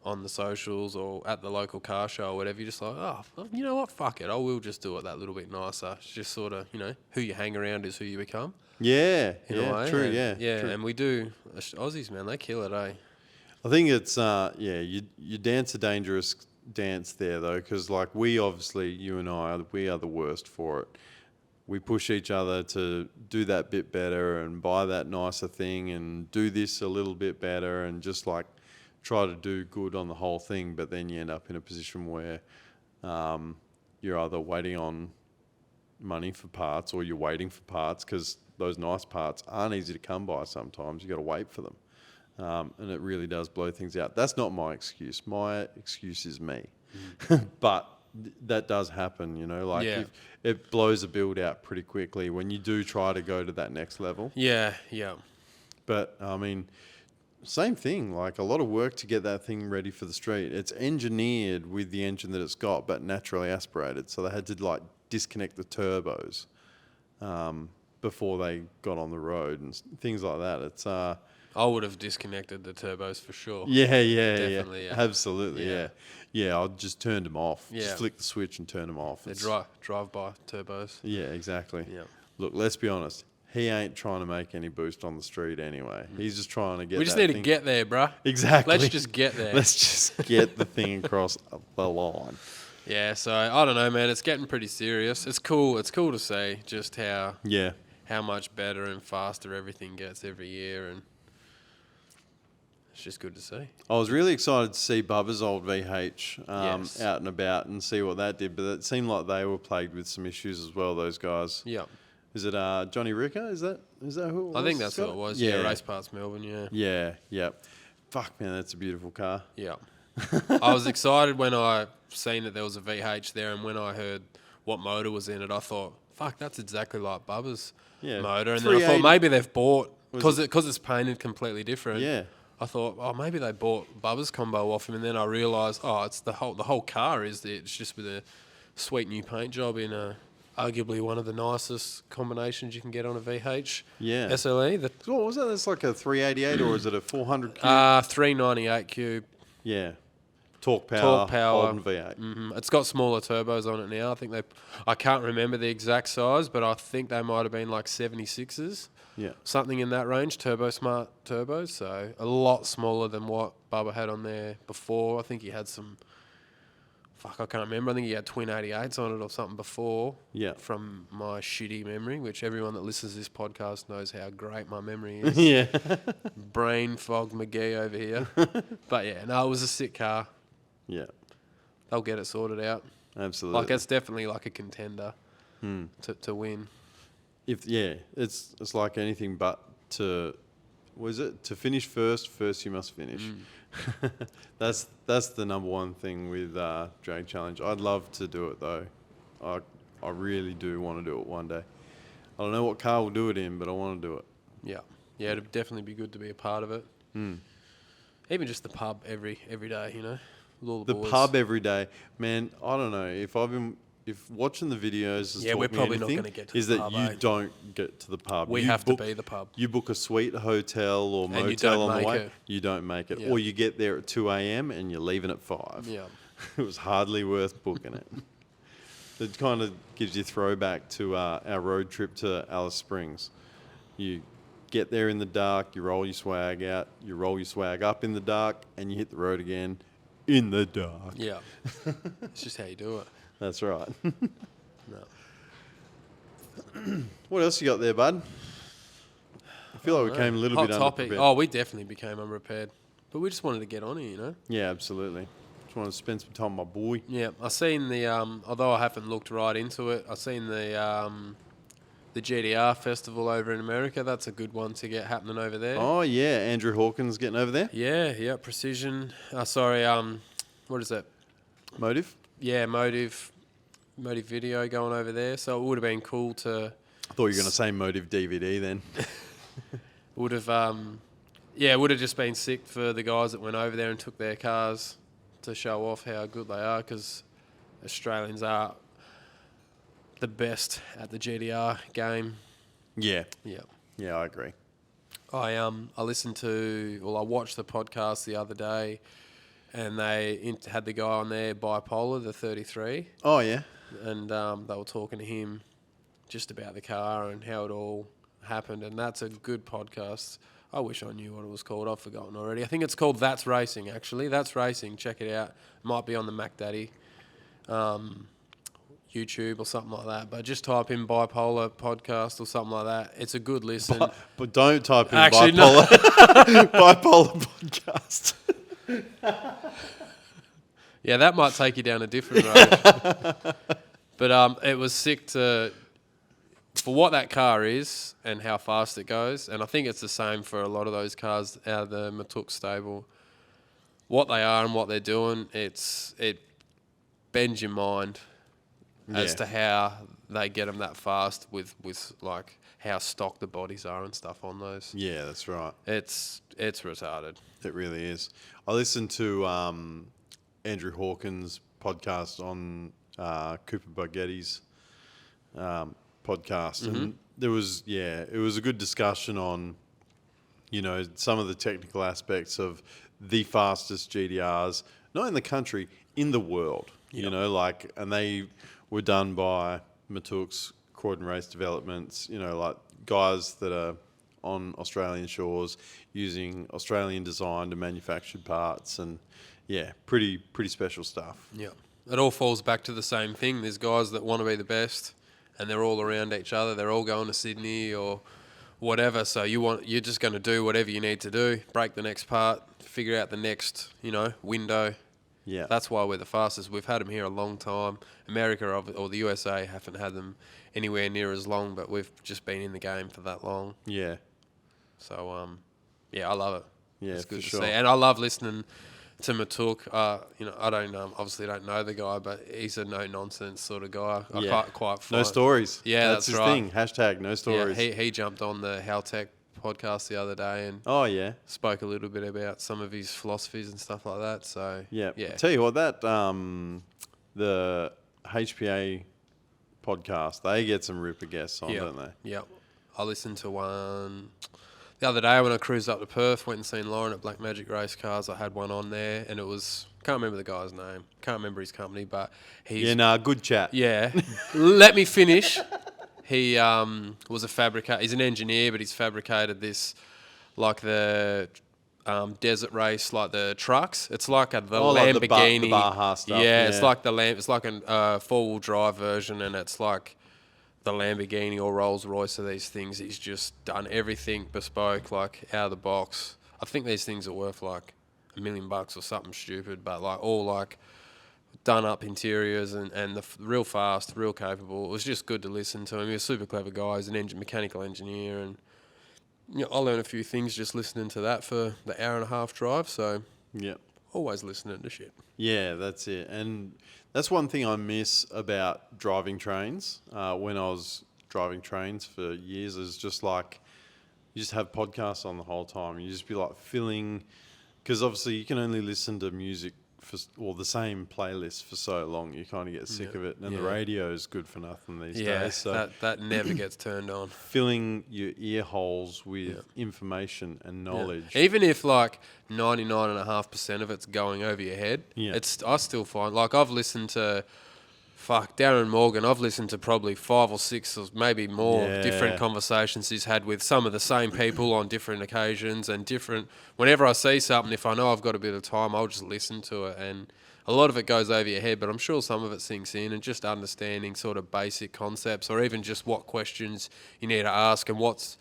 on the socials or at the local car show or whatever, you're just like, oh, you know what, fuck it. I will just do it that little bit nicer. It's just sort of, who you hang around is who you become. Yeah, in a way. True, and, yeah. True. And we do. Aussies, man, they kill it, eh? I think it's, you dance a dangerous dance there, though, because, we obviously, you and I, we are the worst for it. We push each other to do that bit better and buy that nicer thing and do this a little bit better and just, try to do good on the whole thing, but then you end up in a position where you're either waiting on money for parts or you're waiting for parts because those nice parts aren't easy to come by sometimes. You got to wait for them. And it really does blow things out. That's not my excuse. My excuse is me. But that does happen, if it blows a build out pretty quickly when you do try to go to that next level. Yeah, yeah. But, I mean, same thing. Like a lot of work to get that thing ready for the street. It's engineered with the engine that it's got, but naturally aspirated. So they had to like disconnect the turbos before they got on the road and things like that. It's I would have disconnected the turbos for sure. definitely, yeah. Absolutely, Yeah. yeah. I just turned them off. Yeah. Just flick the switch and turn them off. They're It's- drive-by turbos. Yeah, exactly. Yeah. Look, let's be honest. He ain't trying to make any boost on the street anyway. He's just trying to get. We just that need to thing- get there, bruh. Exactly. Let's just get there. Let's just get the thing across the line. Yeah, so I don't know, man. It's getting pretty serious. It's cool. It's cool to see just how much better and faster everything gets every year, and it's just good to see. I was really excited to see Bubba's old VH Yes. out and about and see what that did, but it seemed like they were plagued with some issues as well. Those guys. Yeah, Is it Johnny Ricker? Is that who it was? I think that's Scott? what it was. Yeah, Race Parts Melbourne. Yeah, Yeah. Fuck man, that's a beautiful car. yeah. I was excited when I seen that there was a VH there, and when I heard what motor was in it, I thought, "Fuck, that's exactly like Bubba's Yeah. motor." And then I thought 380 maybe they've bought Was because it's painted completely different. Yeah. I thought, oh, maybe they bought Bubba's combo off him, and then I realised, oh, it's the whole car is there. It's just with a sweet new paint job in arguably one of the nicest combinations you can get on a VH. Yeah. SLE, the So what was that? That's like a 388 or is it a 400 cube? 398 cube. Yeah. Torq Torq power. Holden V8. It's got smaller turbos on it now. I think I can't remember the exact size, but I think they might have been like 76s. Yeah. Something in that range, Turbo Smart turbos, so a lot smaller than what Bubba had on there before. I think he had some, I can't remember. I think he had twin 88s on it or something before. Yeah. From my shitty memory, which everyone that listens to this podcast knows how great my memory is. Yeah. Brain fog McGee over here. But yeah, no, it was a sick car. Yeah. They'll get it sorted out. Absolutely. Like it's definitely like a contender to win. It's like anything but to finish first you must finish. That's the number one thing with drag challenge. I'd love to do it though. I really do want to do it one day. I don't know what car we'll do it in, but I want to do it. Yeah, it'd definitely be good to be a part of it. Even just the pub every day, you know, with all the boys. Pub every day, man. I don't know if watching the videos has taught we're me probably not anything, gonna get to is the that pub, you don't get to the pub. We You have book- to be the pub. You book a sweet hotel or And you motel don't on the make way. it. You don't make it, Yeah. or you get there at 2 a.m. and you're leaving at 5. Yeah. It was hardly worth booking it. It kind of gives you throwback to our road trip to Alice Springs. You get there in the dark, you roll your swag out, you roll your swag up in the dark, and you hit the road again in the dark. Yeah. It's just how you do it. That's right. No. What else you got there, bud? I feel like we came a little Hot bit topic. unprepared. Oh, we definitely became unprepared. But we just wanted to get on here, you know? Yeah, absolutely. Just want to spend some time with my boy. Yeah, I seen the although I haven't looked right into it, I seen the GDR festival over in America. That's a good one to get happening over there. Oh, yeah. Andrew Hawkins getting over there. Yeah, Precision. What is that? Motive. Yeah, Motive Video going over there. So it would have been cool to. I thought you were going to say Motive DVD then. Would have it would have just been sick for the guys that went over there and took their cars to show off how good they are, because Australians are the best at the GDR game. Yeah. Yeah. Yeah, I agree. I watched the podcast the other day, and they had the guy on there, Bipolar, the 33, Oh, yeah. and they were talking to him just about the car and how it all happened, and that's a good podcast. I wish I knew what it was called. I've forgotten already. I think it's called That's Racing, actually. That's Racing. Check it out. Might be on the Mac Daddy YouTube or something like that. But just type in Bipolar Podcast or something like that. It's a good listen. But don't type in Actually, bipolar, bipolar podcast. Yeah, that might take you down a different road. But it was sick for what that car is and how fast it goes. And I think it's the same for a lot of those cars out of the Matuk stable. What they are and what they're doing, it bends your mind as Yeah. to how they get them that fast with like how stocked the bodies are and stuff on those. Yeah, that's right. It's retarded. It really is. I listened to Andrew Hawkins' podcast on Cooper Buggetti's podcast, and it was a good discussion on, you know, some of the technical aspects of the fastest GTRs, not in the country, in the world. You know, like, and they were done by Matuk's Croydon Race Developments, you know, like guys that are on Australian shores using Australian designed and manufactured parts, and yeah, pretty special stuff. Yeah. It all falls back to the same thing. There's guys that want to be the best, and they're all around each other. They're all going to Sydney or whatever. So you're just going to do whatever you need to do, break the next part, figure out the next, you know, window. Yeah. That's why we're the fastest. We've had them here a long time. America or the USA haven't had them anywhere near as long, but we've just been in the game for that long. Yeah. So, yeah, I love it. Yeah, It's good for to sure. see. And I love listening to Matuk. You know, I don't obviously don't know the guy, but he's a no-nonsense sort of guy. Yeah. I quite No find- stories. Yeah, that's his right. thing. Hashtag no stories. Yeah, he jumped on the How Tech podcast the other day and Oh, yeah. spoke a little bit about some of his philosophies and stuff like that. So, Yeah. yeah. Tell you what, that the HPA podcast, they get some ripper guests on, don't they? Yeah. I listened to one the other day when I cruised up to Perth, went and seen Lauren at Black Magic Race Cars. I had one on there, and it was, can't remember the guy's name, can't remember his company, but he's... Yeah, nah, good chat. Yeah. Let me finish. He was a fabricator. He's an engineer, but he's fabricated this, like the desert race, like the trucks. It's like the like the Lamborghini. the Baja stuff. Yeah, it's like it's like a four-wheel drive version, and it's like the Lamborghini or Rolls Royce of these things. He's just done everything bespoke, like out of the box. I think these things are worth like $1 million or something stupid, but like all like done up interiors and real fast, real capable. It was just good to listen to him. He's a super clever guy. He's an mechanical engineer, and you know, I learned a few things just listening to that for the hour and a half drive. So Yeah. always listening to shit. Yeah, that's it. And that's one thing I miss about driving trains. When I was driving trains for years, is just like you just have podcasts on the whole time. You just be like filling, because obviously you can only listen to music for the same playlist for so long. You kind of get sick of it, and the radio is good for nothing these days. So that never gets turned on. filling your ear holes with information and knowledge. Yeah. Even if like 99.5% of it's going over your head, Yeah. I still find, like, I've listened to Darren Morgan. I've listened to probably 5 or 6 or maybe more different conversations he's had with some of the same people on different occasions and different. Whenever I see something, if I know I've got a bit of time, I'll just listen to it, and a lot of it goes over your head, but I'm sure some of it sinks in, and just understanding sort of basic concepts, or even just what questions you need to ask and what's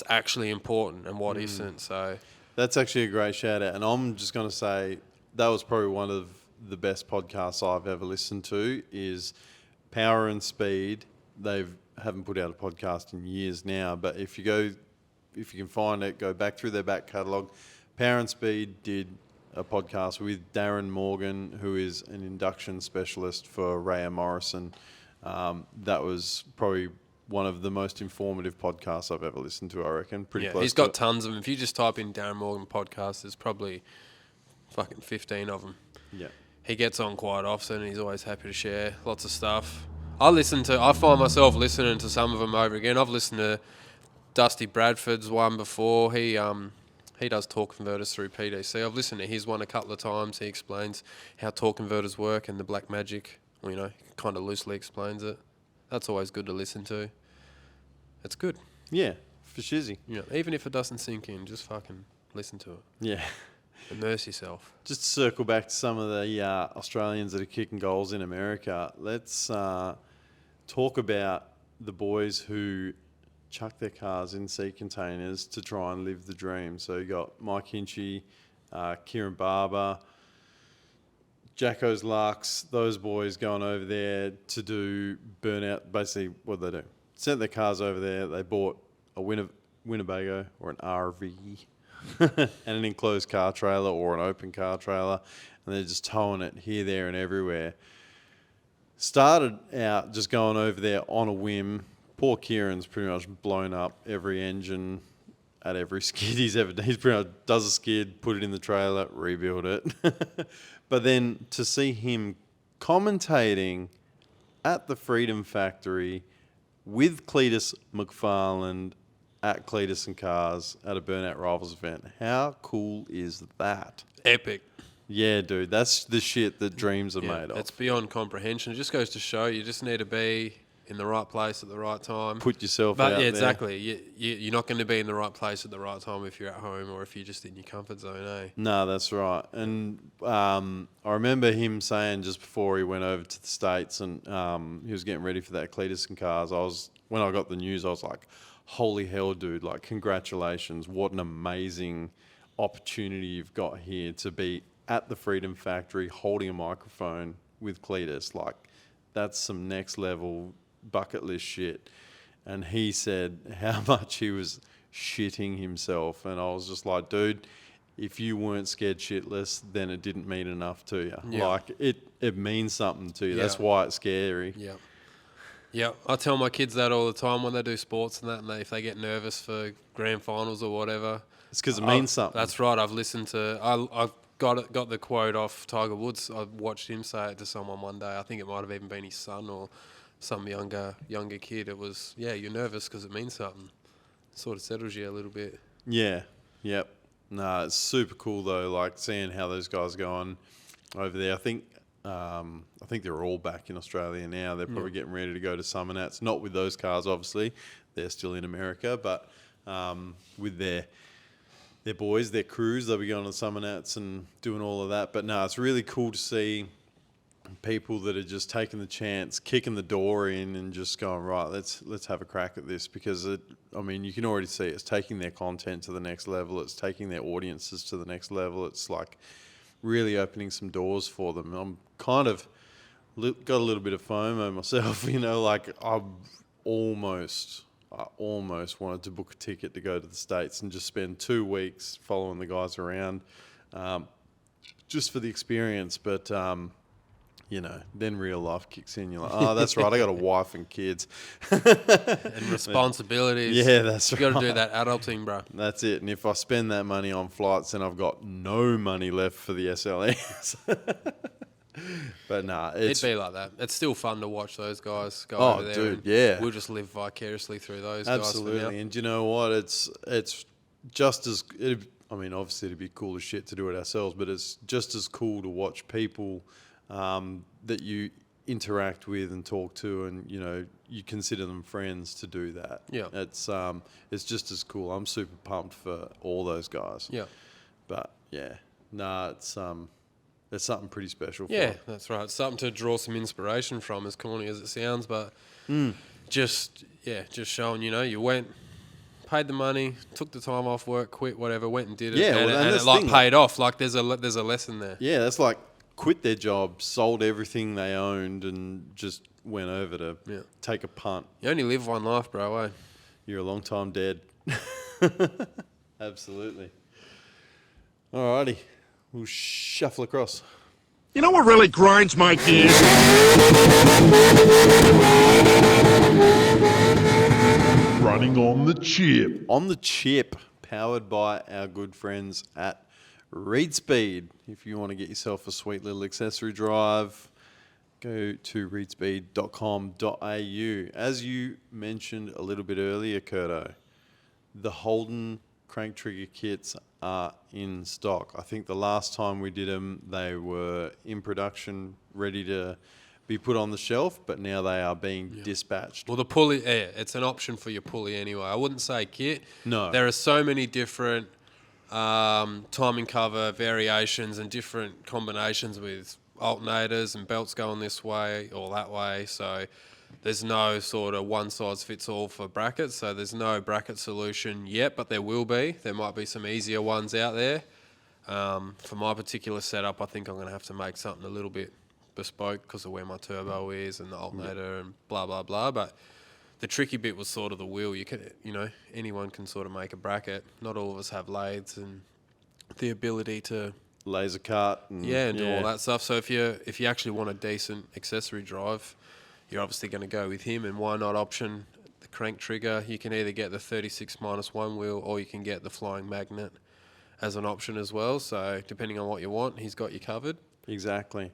actually important and what isn't. So That's actually a great shout out. And I'm just going to say that was probably one of the best podcasts I've ever listened to is Power and Speed. They haven't put out a podcast in years now, but if you can find it, go back through their back catalogue. Power and Speed did a podcast with Darren Morgan, who is an induction specialist for Raya Morrison. That was probably one of the most informative podcasts I've ever listened to, I reckon. Pretty close. He's got tons of them. If you just type in Darren Morgan podcast, there's probably fucking 15 of them. Yeah. He gets on quite often, and he's always happy to share lots of stuff. I find myself listening to some of them over again. I've listened to Dusty Bradford's one before. He does torque converters through PDC. I've listened to his one a couple of times. He explains how torque converters work and the black magic. You know, kind of loosely explains it. That's always good to listen to. It's good. Yeah, for shizzy. You know, even if it doesn't sink in, just fucking listen to it. Yeah. Immerse yourself. Just to circle back to some of the Australians that are kicking goals in America, let's talk about the boys who chuck their cars in sea containers to try and live the dream. So you got Mike Hinchy, Kieran Barber, Jacko's Lux, those boys going over there to do burnout. Basically, what did they do? Sent their cars over there. They bought a Winnebago or an RV and an enclosed car trailer or an open car trailer, and they're just towing it here, there, and everywhere. Started out just going over there on a whim. Poor Kieran's pretty much blown up every engine at every skid he's ever done. He's pretty much does a skid, put it in the trailer, rebuild it. But then to see him commentating at the Freedom Factory with Cletus McFarland at Cletus and Cars at a Burnout Rivals event, how cool is that? Epic. Yeah, dude, that's the shit that dreams are made of. It's beyond comprehension. It just goes to show you just need to be in the right place at the right time. Put yourself out yeah, there. exactly. You're not going to be in the right place at the right time if you're at home or if you're just in your comfort zone, eh? No, that's right. And I remember him saying just before he went over to the States and he was getting ready for that Cletus and Cars, when I got the news, I was like, holy hell, dude, like, congratulations. What an amazing opportunity you've got here to be at the Freedom Factory holding a microphone with Cletus. Like, that's some next level bucket list shit. And he said how much he was shitting himself. And I was just like, dude, if you weren't scared shitless, then it didn't mean enough to you. Yeah. Like, it means something to you. Yeah. That's why it's scary. Yeah. Yeah, I tell my kids that all the time when they do sports and that, and if they get nervous for grand finals or whatever. It's because it means something. That's right. I've listened to. I've got the quote off Tiger Woods. I watched him say it to someone one day. I think it might have even been his son or some younger kid. It was, yeah, you're nervous because it means something. Sort of settles you a little bit. Yeah. Yep. No, it's super cool though. Like seeing how those guys go on over there. I think they're all back in Australia now. They're probably getting ready to go to Summer Nats. Not with those cars, obviously. They're still in America, but with their boys, their crews, they'll be going to Summer Nats and doing all of that. But no, it's really cool to see people that are just taking the chance, kicking the door in, and just going, right, let's have a crack at this, because you can already see it's taking their content to the next level. It's taking their audiences to the next level. It's like really opening some doors for them. I'm kind of got a little bit of FOMO myself, like I almost wanted to book a ticket to go to the States and just spend 2 weeks following the guys around, just for the experience. But then real life kicks in. You're like, oh, that's right, I got a wife and kids. And responsibilities. Yeah, that's right. You got to do that adulting, bro. That's it. And if I spend that money on flights, then I've got no money left for the SLEs. But nah, it'd be like that. It's still fun to watch those guys go over there. Dude, yeah. We'll just live vicariously through those Absolutely. guys. And you know what? It's just as... obviously it'd be cool as shit to do it ourselves, but it's just as cool to watch people that you interact with and talk to, and you consider them friends, to do that. Yeah, it's just as cool. I'm super pumped for all those guys. Yeah, but yeah, it's something pretty special. Yeah, that's right. It's something to draw some inspiration from, as corny as it sounds, but just showing you went, paid the money, took the time off work, quit, whatever, went and did it, Yeah, and it like paid off. Like there's a lesson there. Yeah, that's like quit their job, sold everything they owned, and just went over to take a punt. You only live one life, bro, eh? You're a long time dead. Absolutely. Alrighty, we'll shuffle across. You know what really grinds my gears? Running on the chip. On the chip, powered by our good friends at Reed Speed. If you want to get yourself a sweet little accessory drive, go to reedspeed.com.au. As you mentioned a little bit earlier, Curto, the Holden crank trigger kits are in stock. I think the last time we did them, they were in production, ready to be put on the shelf, but now they are being dispatched. Well, the pulley, it's an option for your pulley anyway. I wouldn't say kit. No. There are so many different timing cover variations and different combinations with alternators and belts going this way or that way. So there's no sort of one size fits all for brackets. So there's no bracket solution yet, but there will be. There might be some easier ones out there. For my particular setup, I think I'm going to have to make something a little bit bespoke because of where my turbo is and the alternator and blah, blah, blah. But the tricky bit was sort of the wheel. You can, anyone can sort of make a bracket. Not all of us have lathes and the ability to laser cut. And, and do all that stuff. So if you actually want a decent accessory drive, you're obviously going to go with him. And why not option the crank trigger? You can either get the 36-1 wheel, or you can get the flying magnet as an option as well. So depending on what you want, he's got you covered. Exactly.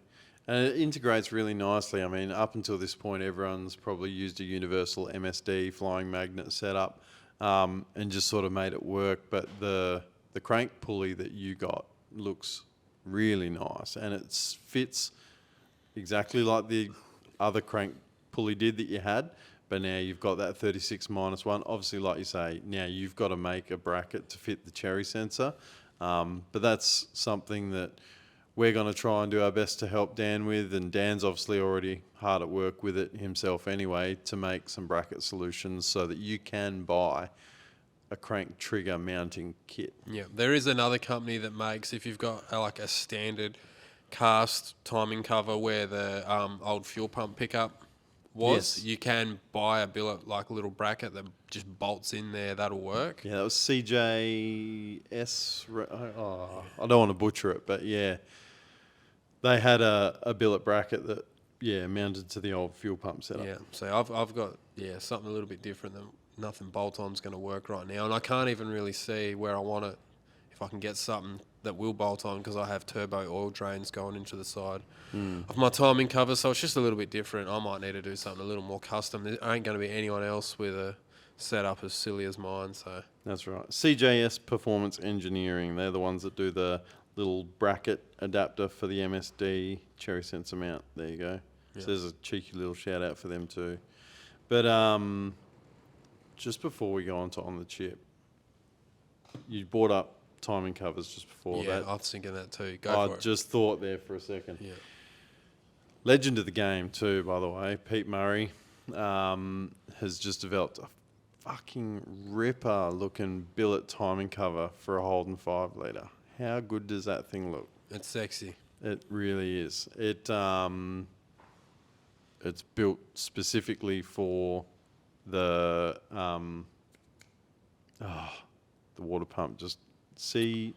And it integrates really nicely. I mean, up until this point, everyone's probably used a universal MSD flying magnet setup and just sort of made it work. But the crank pulley that you got looks really nice, and it fits exactly like the other crank pulley did that you had. But now you've got that 36-1. Obviously, like you say, now you've got to make a bracket to fit the cherry sensor. But that's something that we're going to try and do our best to help Dan with. And Dan's obviously already hard at work with it himself anyway, to make some bracket solutions so that you can buy a crank trigger mounting kit. Yeah, there is another company that makes, if you've got like a standard cast timing cover where the old fuel pump pickup was, you can buy a billet, like a little bracket that just bolts in there. That'll work. Yeah, that was CJS. I don't want to butcher it, but yeah, they had a billet bracket that mounted to the old fuel pump setup. Yeah, so I've got something a little bit different than nothing bolt-on's going to work right now, and I can't even really see where I want it. If I can get something that will bolt on, because I have turbo oil drains going into the side of my timing cover, so it's just a little bit different. I might need to do something a little more custom. There ain't going to be anyone else with a setup as silly as mine. So that's right. CJS Performance Engineering, they're the ones that do the little bracket adapter for the MSD cherry sensor mount. There you go. Yeah. So there's a cheeky little shout out for them too. But just before we go on to On the Chip, you brought up timing covers just before that. Yeah, I was thinking that too. Go for it. I just thought there for a second. Yeah. Legend of the game too, by the way. Pete Murray has just developed a fucking ripper looking billet timing cover for a Holden 5 litre. How good does that thing look? It's sexy. It really is. It's built specifically for the water pump. Just CVR.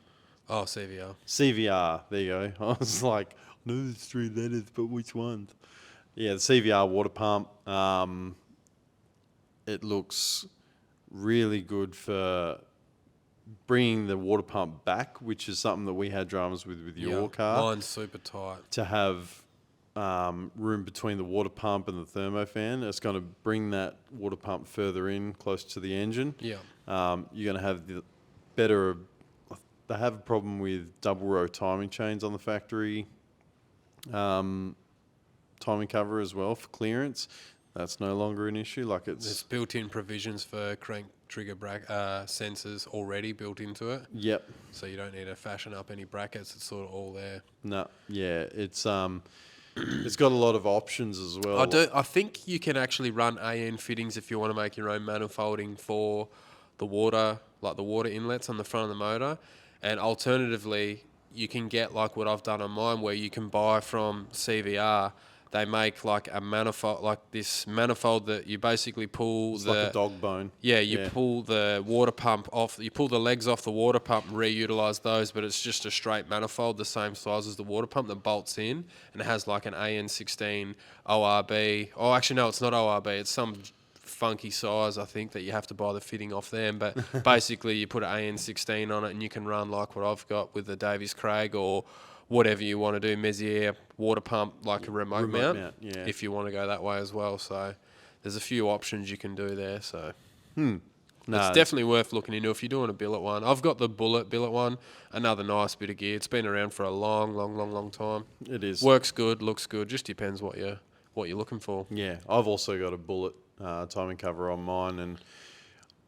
CVR. There you go. I was like, I know there's 3 letters, but which ones? Yeah, the CVR water pump. It looks really good for bringing the water pump back, which is something that we had dramas with your car. Mine's super tight. To have room between the water pump and the thermofan. It's going to bring that water pump further in, close to the engine. Yeah. You're going to have the better... They have a problem with double row timing chains on the factory timing cover as well for clearance. That's no longer an issue. There's built-in provisions for crank trigger sensors already built into it. Yep. So you don't need to fashion up any brackets. It's sort of all there. No. Yeah. It's got a lot of options as well. I think you can actually run AN fittings if you want to make your own manifolding for the water, like the water inlets on the front of the motor. And alternatively, you can get like what I've done on mine, where you can buy from CVR. They make like a manifold, like this manifold that you basically pull. It's like a dog bone. Yeah, you pull the water pump off. You pull the legs off the water pump and reutilize those, but it's just a straight manifold, the same size as the water pump, that bolts in, and it has like an AN16 ORB. Oh, actually no, it's not ORB. It's some funky size, I think, that you have to buy the fitting off them. But basically, you put an AN16 on it, and you can run like what I've got with the Davies Craig or whatever you want to do, Messier water pump, like a remote mount, if you want to go that way as well. So there's a few options you can do there. So it's definitely worth looking into if you're doing a billet one. I've got the Bullet billet one, another nice bit of gear. It's been around for a long time. It is. Works good, looks good. Just depends what you're looking for. Yeah, I've also got a Bullet timing cover on mine, and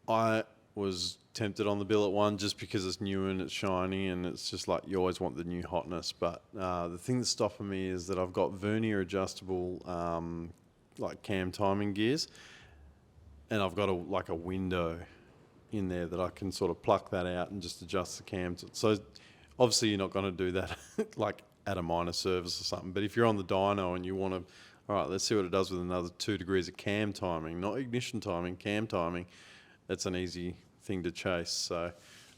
I was tempted on the billet one just because it's new and it's shiny, and it's just like you always want the new hotness. But the thing that's stopping me is that I've got vernier adjustable like cam timing gears, and I've got a window in there that I can sort of pluck that out and just adjust the cams. So obviously you're not going to do that like at a minor service or something, but if you're on the dyno and you want to, all right, let's see what it does with another 2 degrees of cam timing, not ignition timing, cam timing, that's an easy thing to chase. So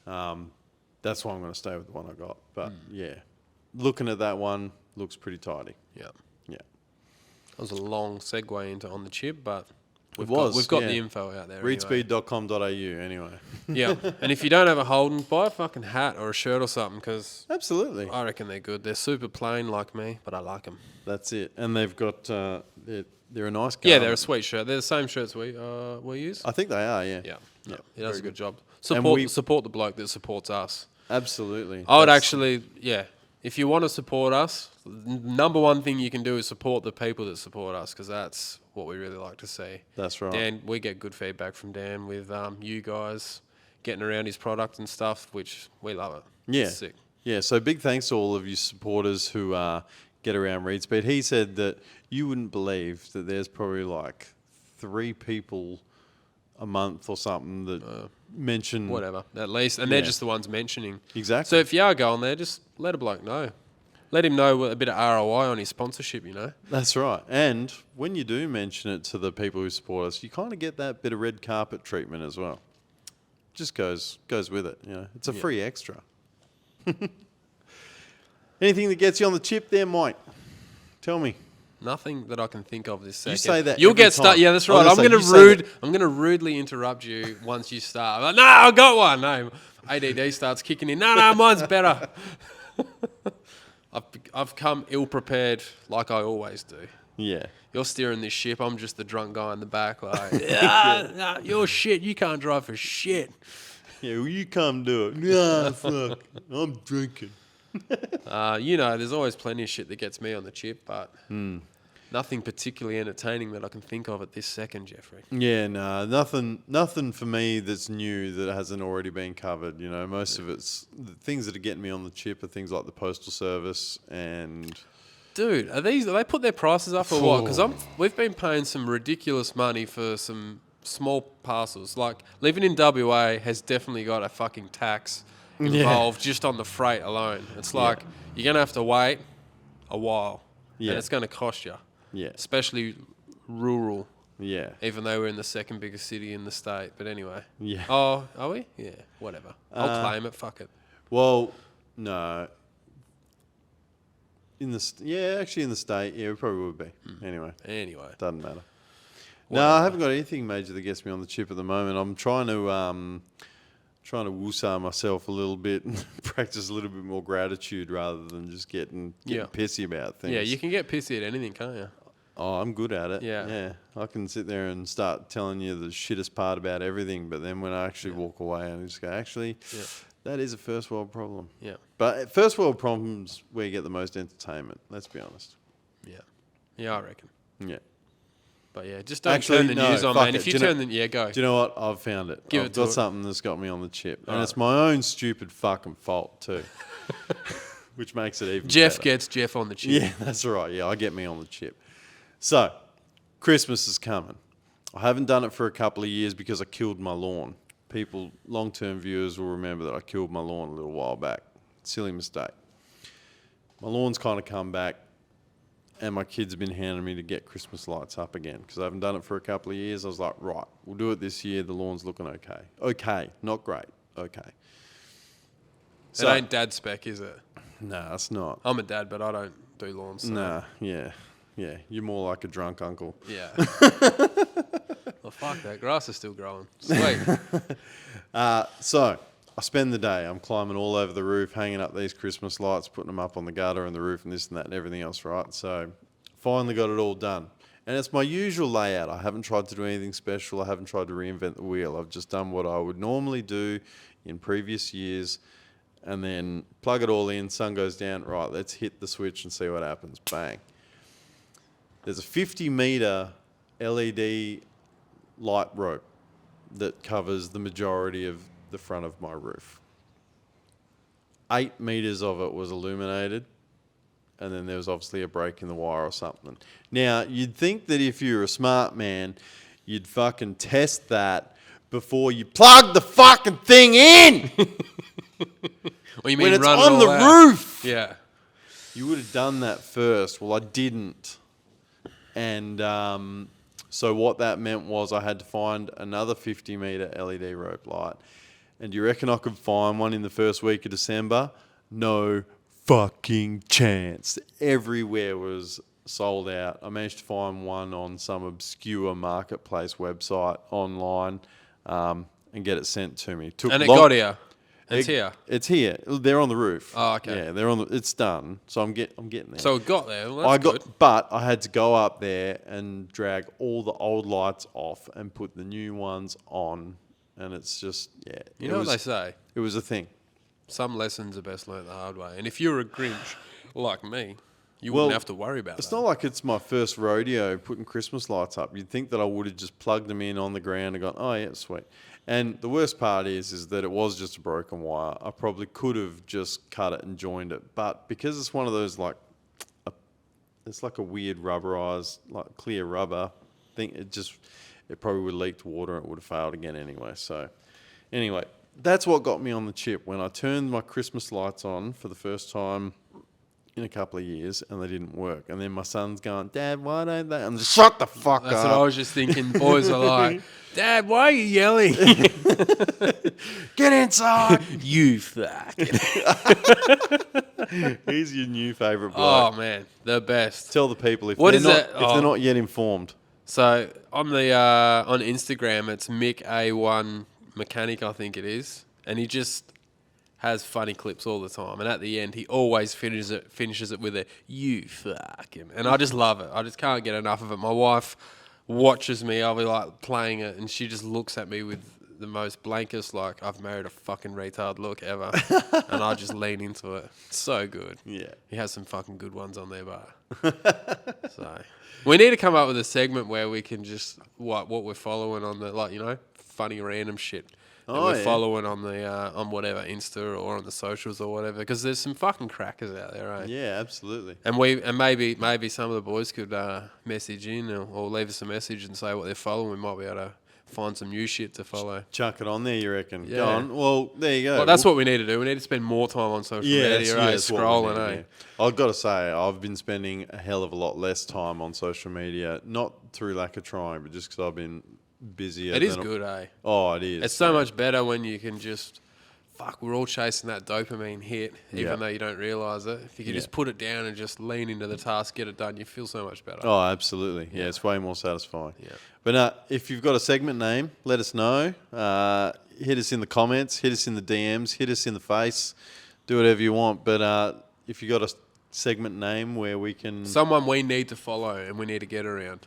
that's why I'm going to stay with the one I got. But yeah, looking at that one, looks pretty tidy. Yeah. Yeah. That was a long segue into on the chip, but we've was, got yeah. the info out there. Anyway. Readspeed.com.au anyway. Yeah. And if you don't have a Holden, buy a fucking hat or a shirt or something, because Absolutely. I reckon they're good. They're super plain like me, but I like them. That's it. And they've got, they're a nice garment. Yeah, they're a sweet shirt. They're the same shirts we use. I think they are, yeah. Yeah. Yeah. He does a good job. we- Support the bloke that supports us. Absolutely. I would That's- actually, if you want to support us, number one thing you can do is support the people that support us, because that's what we really like to see. That's right. Dan, we get good feedback from Dan with you guys getting around his product and stuff, which we love it. Yeah. It's sick. Yeah, so big thanks to all of you supporters who get around ReadSpeed. He said that you wouldn't believe that there's probably like 3 people a month or something that mention... Whatever, at least. And they're just the ones mentioning. Exactly. So if you are going there, just let a bloke know. Let him know a bit of ROI on his sponsorship, you know? That's right. And when you do mention it to the people who support us, you kind of get that bit of red carpet treatment as well. Just goes with it, you know. It's a free extra. Anything that gets you on the chip there, Mike? Tell me. Nothing that I can think of this second. You say that You'll every get time. Yeah, that's I was right. gonna say, you say I'm gonna rudely interrupt you once you start. I'm like, no, I got one. No, ADD starts kicking in. No, mine's better. I've come ill prepared, like I always do. Yeah. You're steering this ship. I'm just the drunk guy in the back. Like, nah, you're shit. You can't drive for shit. Yeah, well, you come do it. Nah, fuck. I'm drinking. There's always plenty of shit that gets me on the chip, but nothing particularly entertaining that I can think of at this second, Jeffrey. Yeah, no, nothing for me that's new that hasn't already been covered. You know, most of it's the things that are getting me on the chip are things like the postal service and. Dude, are they put their prices up or what? Because we've been paying some ridiculous money for some small parcels. Like living in WA has definitely got a fucking tax involved just on the freight alone. It's like you're gonna have to wait a while, and it's gonna cost you. Yeah. Especially rural. Yeah. Even though we're in the second biggest city in the state. But anyway. Yeah. Oh, are we? Yeah. Whatever. I'll claim it. Fuck it. Well, no. In the actually in the state, we probably would be. Anyway, doesn't matter. No, I haven't got anything major that gets me on the chip at the moment. I'm trying to woosah myself a little bit and practice a little bit more gratitude rather than just getting pissy about things. Yeah, you can get pissy at anything, can't you? Oh, I'm good at it. Yeah. I can sit there and start telling you the shittest part about everything, but then when I actually walk away and just go, actually, that is a first world problem. Yeah. But first world problems where you get the most entertainment, let's be honest. Yeah. Yeah, I reckon. Yeah. But yeah, just don't turn the news on, man. If you turn do you know what? I've found it. I've got something that's got me on the chip. And it's my own stupid fucking fault too. Which makes it even Jeff better. gets Jeff on the chip. Yeah, that's right. Yeah, I get me on the chip. So, Christmas is coming. I haven't done it for a couple of years because I killed my lawn. People, long-term viewers will remember that I killed my lawn a little while back. Silly mistake. My lawn's kind of come back, and my kids have been hounding me to get Christmas lights up again because I haven't done it for a couple of years. I was like, right, we'll do it this year. The lawn's looking okay. Okay, not great. Okay. So, it ain't dad spec, is it? No, it's not. I'm a dad, but I don't do lawns. So. Nah, yeah. You're more like a drunk uncle. Yeah. Well, fuck that. Grass is still growing. Sweet. So, I spend the day. I'm climbing all over the roof, hanging up these Christmas lights, putting them up on the gutter and the roof and this and that and everything else, right? So, finally got it all done. And it's my usual layout. I haven't tried to do anything special. I haven't tried to reinvent the wheel. I've just done what I would normally do in previous years and then plug it all in, sun goes down, right, let's hit the switch and see what happens. Bang. There's a 50-metre LED light rope that covers the majority of the front of my roof. 8 metres of it was illuminated, and then there was obviously a break in the wire or something. Now, you'd think that if you're a smart man, you'd fucking test that before you plug the fucking thing in! What you mean, when it's run on it the all out? roof! Yeah. You would have done that first. Well, I didn't. And so what that meant was I had to find another 50-metre LED rope light. And do you reckon I could find one in the first week of December? No fucking chance. Everywhere was sold out. I managed to find one on some obscure marketplace website online and get it sent to me. And it got here. It's here. It's here. They're on the roof. Oh, okay. Yeah, they're on. It's done. So I'm getting there. So it got there. Well, that's good. But I had to go up there and drag all the old lights off and put the new ones on, and it's just You know what they say? It was a thing. Some lessons are best learned the hard way. And if you're a Grinch like me, you wouldn't have to worry about It's that. not like it's my first rodeo putting Christmas lights up. You'd think that I would have just plugged them in on the ground and gone, oh, yeah, sweet. And the worst part is that it was just a broken wire. I probably could have just cut it and joined it. But because it's one of those, it's like a weird rubberized, like clear rubber thing, it probably would have leaked water and it would have failed again anyway. So anyway, that's what got me on the chip when I turned my Christmas lights on for the first time in a couple of years and they didn't work. And then my son's going, Dad, why don't they? I'm just, shut the fuck up. That's what I was just thinking. Boys are like, Dad, why are you yelling? Get inside. You fuck. He's your new favourite bloke. Oh, man. The best. Tell the people if What they're is not it? if they're not yet informed. So on Instagram, it's Mick A1 Mechanic, I think it is. And he just has funny clips all the time. And at the end, he always finishes it with a, you fucking. And I just love it. I just can't get enough of it. My wife watches me. I'll be like playing it and she just looks at me with the most blankest, like, I've married a fucking retard look ever. And I just lean into it. So good. Yeah. He has some fucking good ones on there, but. So we need to come up with a segment where we can just, what we're following on the, funny random shit. That we're following on the on whatever Insta or on the socials or whatever, because there's some fucking crackers out there, right? Yeah, absolutely. And maybe some of the boys could message in or leave us a message and say what they're following. We might be able to find some new shit to follow. Chuck it on there, you reckon? Yeah. Go on. Well, there you go. Well, that's what we need to do. We need to spend more time on social media, that's what we scrolling, need to do. I've got to say, I've been spending a hell of a lot less time on social media, not through lack of trying, but just because I've been busier. It is good, eh? Oh, it is. It's so much better when you can just, we're all chasing that dopamine hit, even though you don't realise it. If you can just put it down and just lean into the task, get it done, you feel so much better. Oh, absolutely. Yeah, it's way more satisfying. Yeah. But if you've got a segment name, let us know. Hit us in the comments, hit us in the DMs, hit us in the face, do whatever you want. But if you've got a segment name where we can... Someone we need to follow and we need to get around.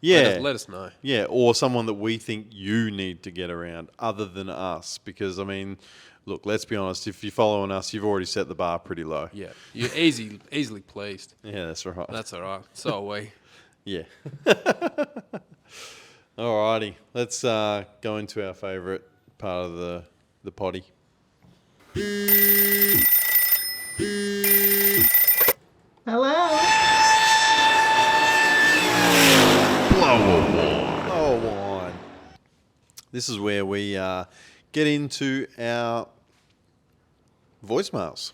Yeah. Let us know. Yeah, or someone that we think you need to get around other than us. Because, I mean, look, let's be honest. If you're following us, you've already set the bar pretty low. Yeah. You're easily pleased. Yeah, that's right. That's all right. So are we. Yeah. Alrighty. Let's go into our favourite part of the potty. Hello. Oh, wine. This is where we get into our voicemails,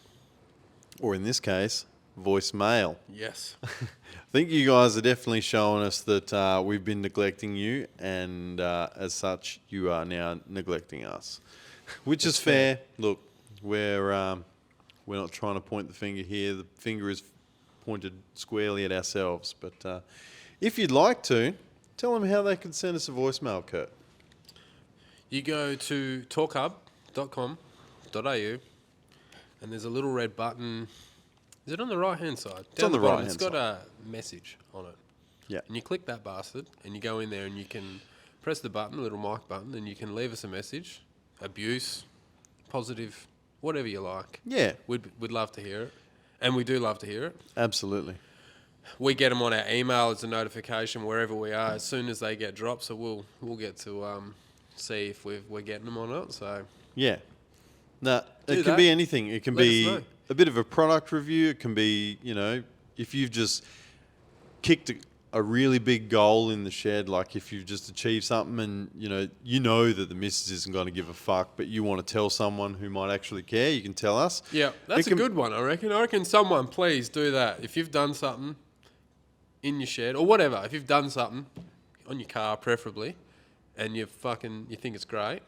or in this case, voicemail. Yes. I think you guys are definitely showing us that we've been neglecting you, and as such, you are now neglecting us, which is fair. Look, we're not trying to point the finger here. The finger is pointed squarely at ourselves. But if you'd like to, tell them how they can send us a voicemail, Kurt. You go to torqhub.com.au and there's a little red button. Is it on the right-hand side? It's on the bottom, right-hand It's got a message on it. Yeah. And you click that bastard and you go in there and you can press the button, the little mic button, and you can leave us a message. Abuse, positive, whatever you like. Yeah. We'd love to hear it. And we do love to hear it. Absolutely. We get them on our email as a notification wherever we are as soon as they get dropped. So we'll get to see if we're getting them or not. So Yeah. No, Do it can that. be anything. It can Let us be know. a bit of a product review. It can be, if you've just kicked a really big goal in the shed, like if you've just achieved something and, you know that the missus isn't going to give a fuck, but you want to tell someone who might actually care, you can tell us. yeah, that's It a can- good one, I reckon. I reckon someone, please do that. If you've done something in your shed or whatever, if you've done something on your car preferably and you think it's great,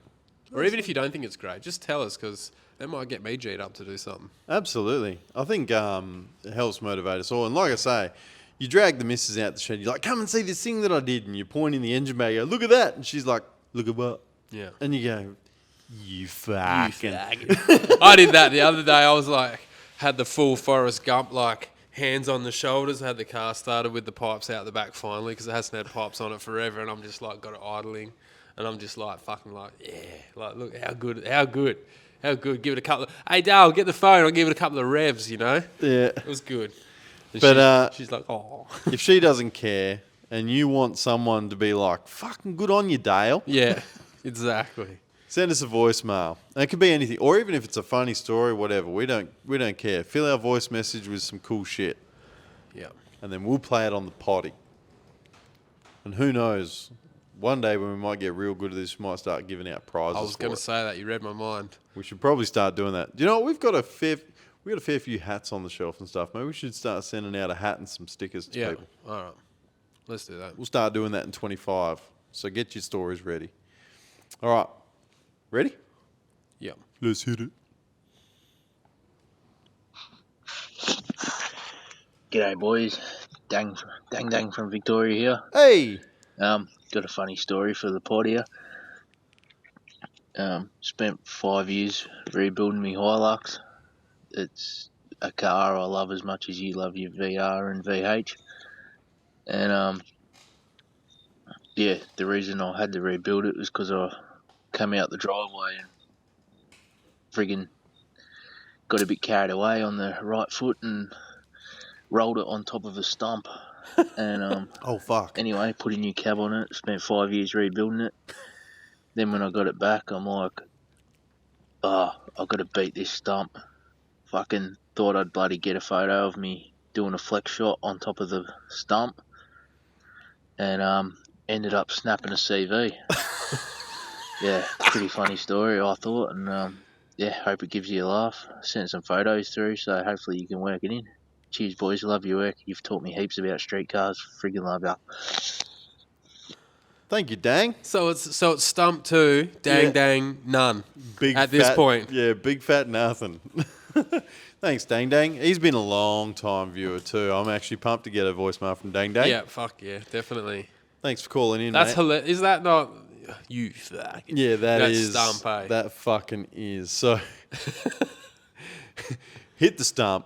or even if you don't think it's great, just tell us, because that might get me G'd up to do something. Absolutely. I think it helps motivate us all. And like I say, you drag the missus out the shed. You're like, come and see this thing that I did. And you point in the engine bay. You go, look at that. And she's like, look at what? Yeah. And you go, you fucking. I did that the other day. I was like, had the full Forrest Gump, like, hands on the shoulders. Had the car started with the pipes out the back finally because it hasn't had pipes on it forever. And I'm just like, got it idling. And I'm just like, fucking like, yeah. Like, look, how good. Give it a couple of, hey, Dale, get the phone. I'll give it a couple of revs, you know? Yeah. It was good. And But she's like, oh. if she doesn't care and you want someone to be like, fucking good on you, Dale. Yeah, exactly. Send us a voicemail. And it could be anything. Or even if it's a funny story, whatever. We don't care. Fill our voice message with some cool shit. Yeah. And then we'll play it on the potty. And who knows, one day when we might get real good at this, we might start giving out prizes. I was going to say that. You read my mind. We should probably start doing that. Do you know what? We've got a fair few hats on the shelf and stuff. Maybe we should start sending out a hat and some stickers to people. All right. Let's do that. We'll start doing that in 25. So get your stories ready. All right. Ready? Yeah. Let's hit it. G'day, boys. Dang from Victoria here. Hey! Got a funny story for the pod here. Spent 5 years rebuilding me Hilux. It's a car I love as much as you love your VR and VH. And, yeah, the reason I had to rebuild it was because I came out the driveway and friggin' got a bit carried away on the right foot and rolled it on top of a stump. And Oh, fuck. anyway, put a new cab on it, spent 5 years rebuilding it. Then when I got it back, I'm like, I've got to beat this stump. Fucking thought I'd bloody get a photo of me doing a flex shot on top of the stump. And ended up snapping a CV. Yeah, pretty funny story, I thought. And yeah, hope it gives you a laugh. Sent some photos through, so hopefully you can work it in. Cheers, boys. Love your work. You've taught me heaps about streetcars. Friggin' love ya. Thank you, Dang. So it's stump 2, dang, none. Big at this fat- point. Yeah, big fat nothing. Thanks, Dang Dang. He's been a long time viewer too. I'm actually pumped to get a voicemail from Dang Dang. Yeah, fuck yeah, definitely. Thanks for calling in, That's mate. hilarious. Is that not you? Fuck. Yeah, That's is. stump, eh? That fucking is. So, hit the stump,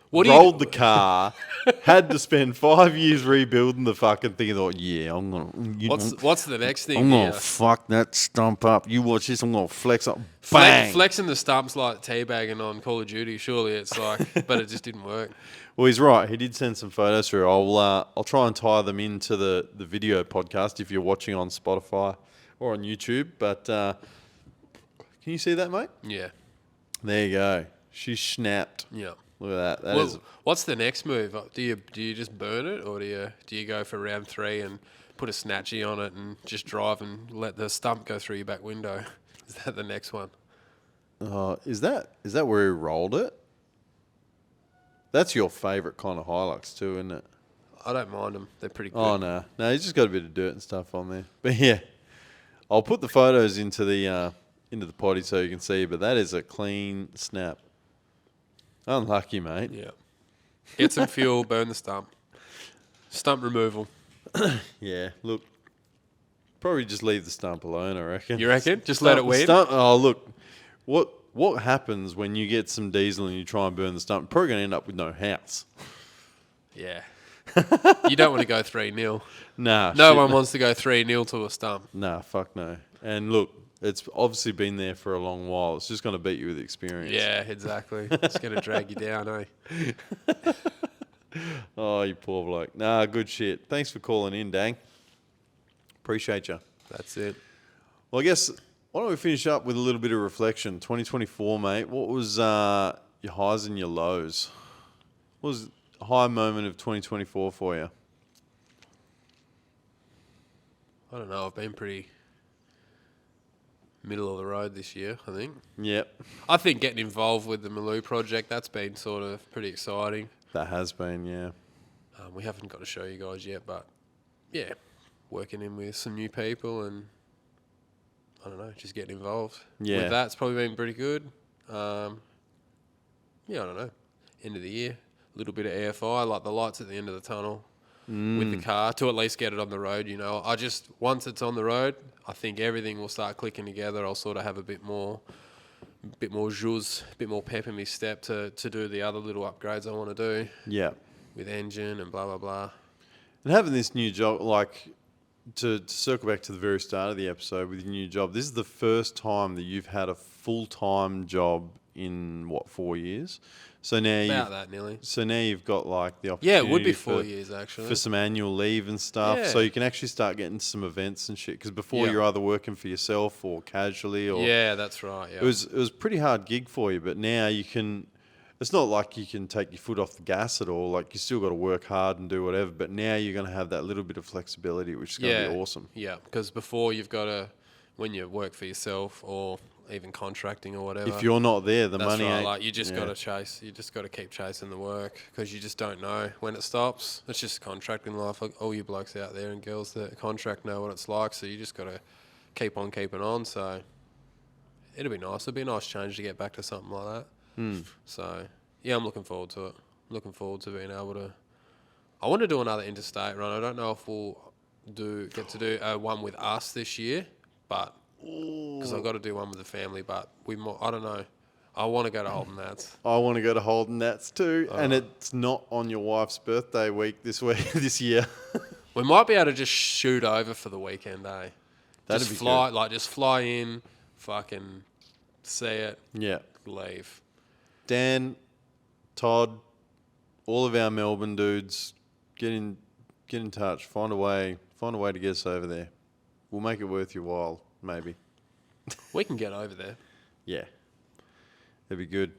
What do you- rolled the car, had to spend 5 years rebuilding the fucking thing. I thought, yeah, I'm gonna. What's the next thing? I'm gonna here? fuck that stump up. You watch this. I'm gonna flex up. Bang. Flexing the stumps like teabagging on Call of Duty. Surely it's like, but it just didn't work. Well, he's right. He did send some photos through. I'll try and tie them into the video podcast if you're watching on Spotify or on YouTube. But can you see that, mate? Yeah. There you go. She snapped. Yeah. Look at that. Well, what's the next move? Do you just burn it, or do you go for round 3 and put a snatchy on it and just drive and let the stump go through your back window? Is that the next one? Is that where he rolled it? That's your favourite kind of Hilux too, isn't it? I don't mind them. They're pretty good. Oh no, he's just got a bit of dirt and stuff on there. But yeah, I'll put the photos into the potty so you can see. But that is a clean snap. Unlucky, mate. Yeah. Get some fuel, burn the stump. Stump removal. Yeah, look, probably just leave the stump alone, I reckon. You reckon? Just let it win? Oh, look, what happens when you get some diesel and you try and burn the stump? You're probably going to end up with no house. Yeah. You don't want to go 3-0. Nah. No shit, one wants to go 3-0 to a stump. Nah, fuck no. And look, it's obviously been there for a long while. It's just going to beat you with experience. Yeah, exactly. It's going to drag you down, eh? Oh, you poor bloke. Nah, good shit. Thanks for calling in, Dang. Appreciate you. That's it. Well, I guess, why don't we finish up with a little bit of reflection? 2024, mate. What was your highs and your lows? What was a high moment of 2024 for you? I don't know. I've been pretty middle of the road this year, I think. Yep. I think getting involved with the Maloo project, that's been sort of pretty exciting. That has been, yeah. We haven't got to show you guys yet, but yeah, working in with some new people and I don't know, just getting involved. Yeah. With that's probably been pretty good. Yeah, I don't know. End of the year, a little bit of AFI, like the lights at the end of the tunnel with the car to at least get it on the road. You know, once it's on the road, I think everything will start clicking together. I'll sort of have a bit more zhuzh, a bit more pep in my step to do the other little upgrades I want to do. Yeah. With engine and blah blah blah. And having this new job, like to circle back to the very start of the episode with your new job, this is the first time that you've had a full-time job in 4 years. So now you've got like the opportunity. Yeah, it would be 4 years actually for some annual leave and stuff. Yeah. So you can actually start getting some events and shit. Because before you're either working for yourself or casually, or yeah, that's right. Yeah, it was a pretty hard gig for you. But now you can. It's not like you can take your foot off the gas at all. Like you still got to work hard and do whatever. But now you're going to have that little bit of flexibility, which is going to be awesome. Yeah, because before you've got to, when you work for yourself or even contracting or whatever. If you're not there, the that's money right, ain't. like you just got to chase. You just got to keep chasing the work because you just don't know when it stops. It's just contracting life. Like all you blokes out there and girls that contract know what it's like. So you just got to keep on keeping on. So it'll be nice. It'll be a nice change to get back to something like that. So yeah, I'm looking forward to it. Looking forward to being able to. I want to do another interstate run. I don't know if we'll get to do one with us this year, but. Because I've got to do one with the family, but I don't know. I want to go to Holden Nats. I want to go to Holden Nats too, and it's not on your wife's birthday week this year. We might be able to just shoot over for the weekend, eh? That'd be good. Just fly in, fucking see it, leave. Dan, Todd, all of our Melbourne dudes, get in touch. Find a way to get us over there. We'll make it worth your while. Maybe. We can get over there. Yeah. That'd be good.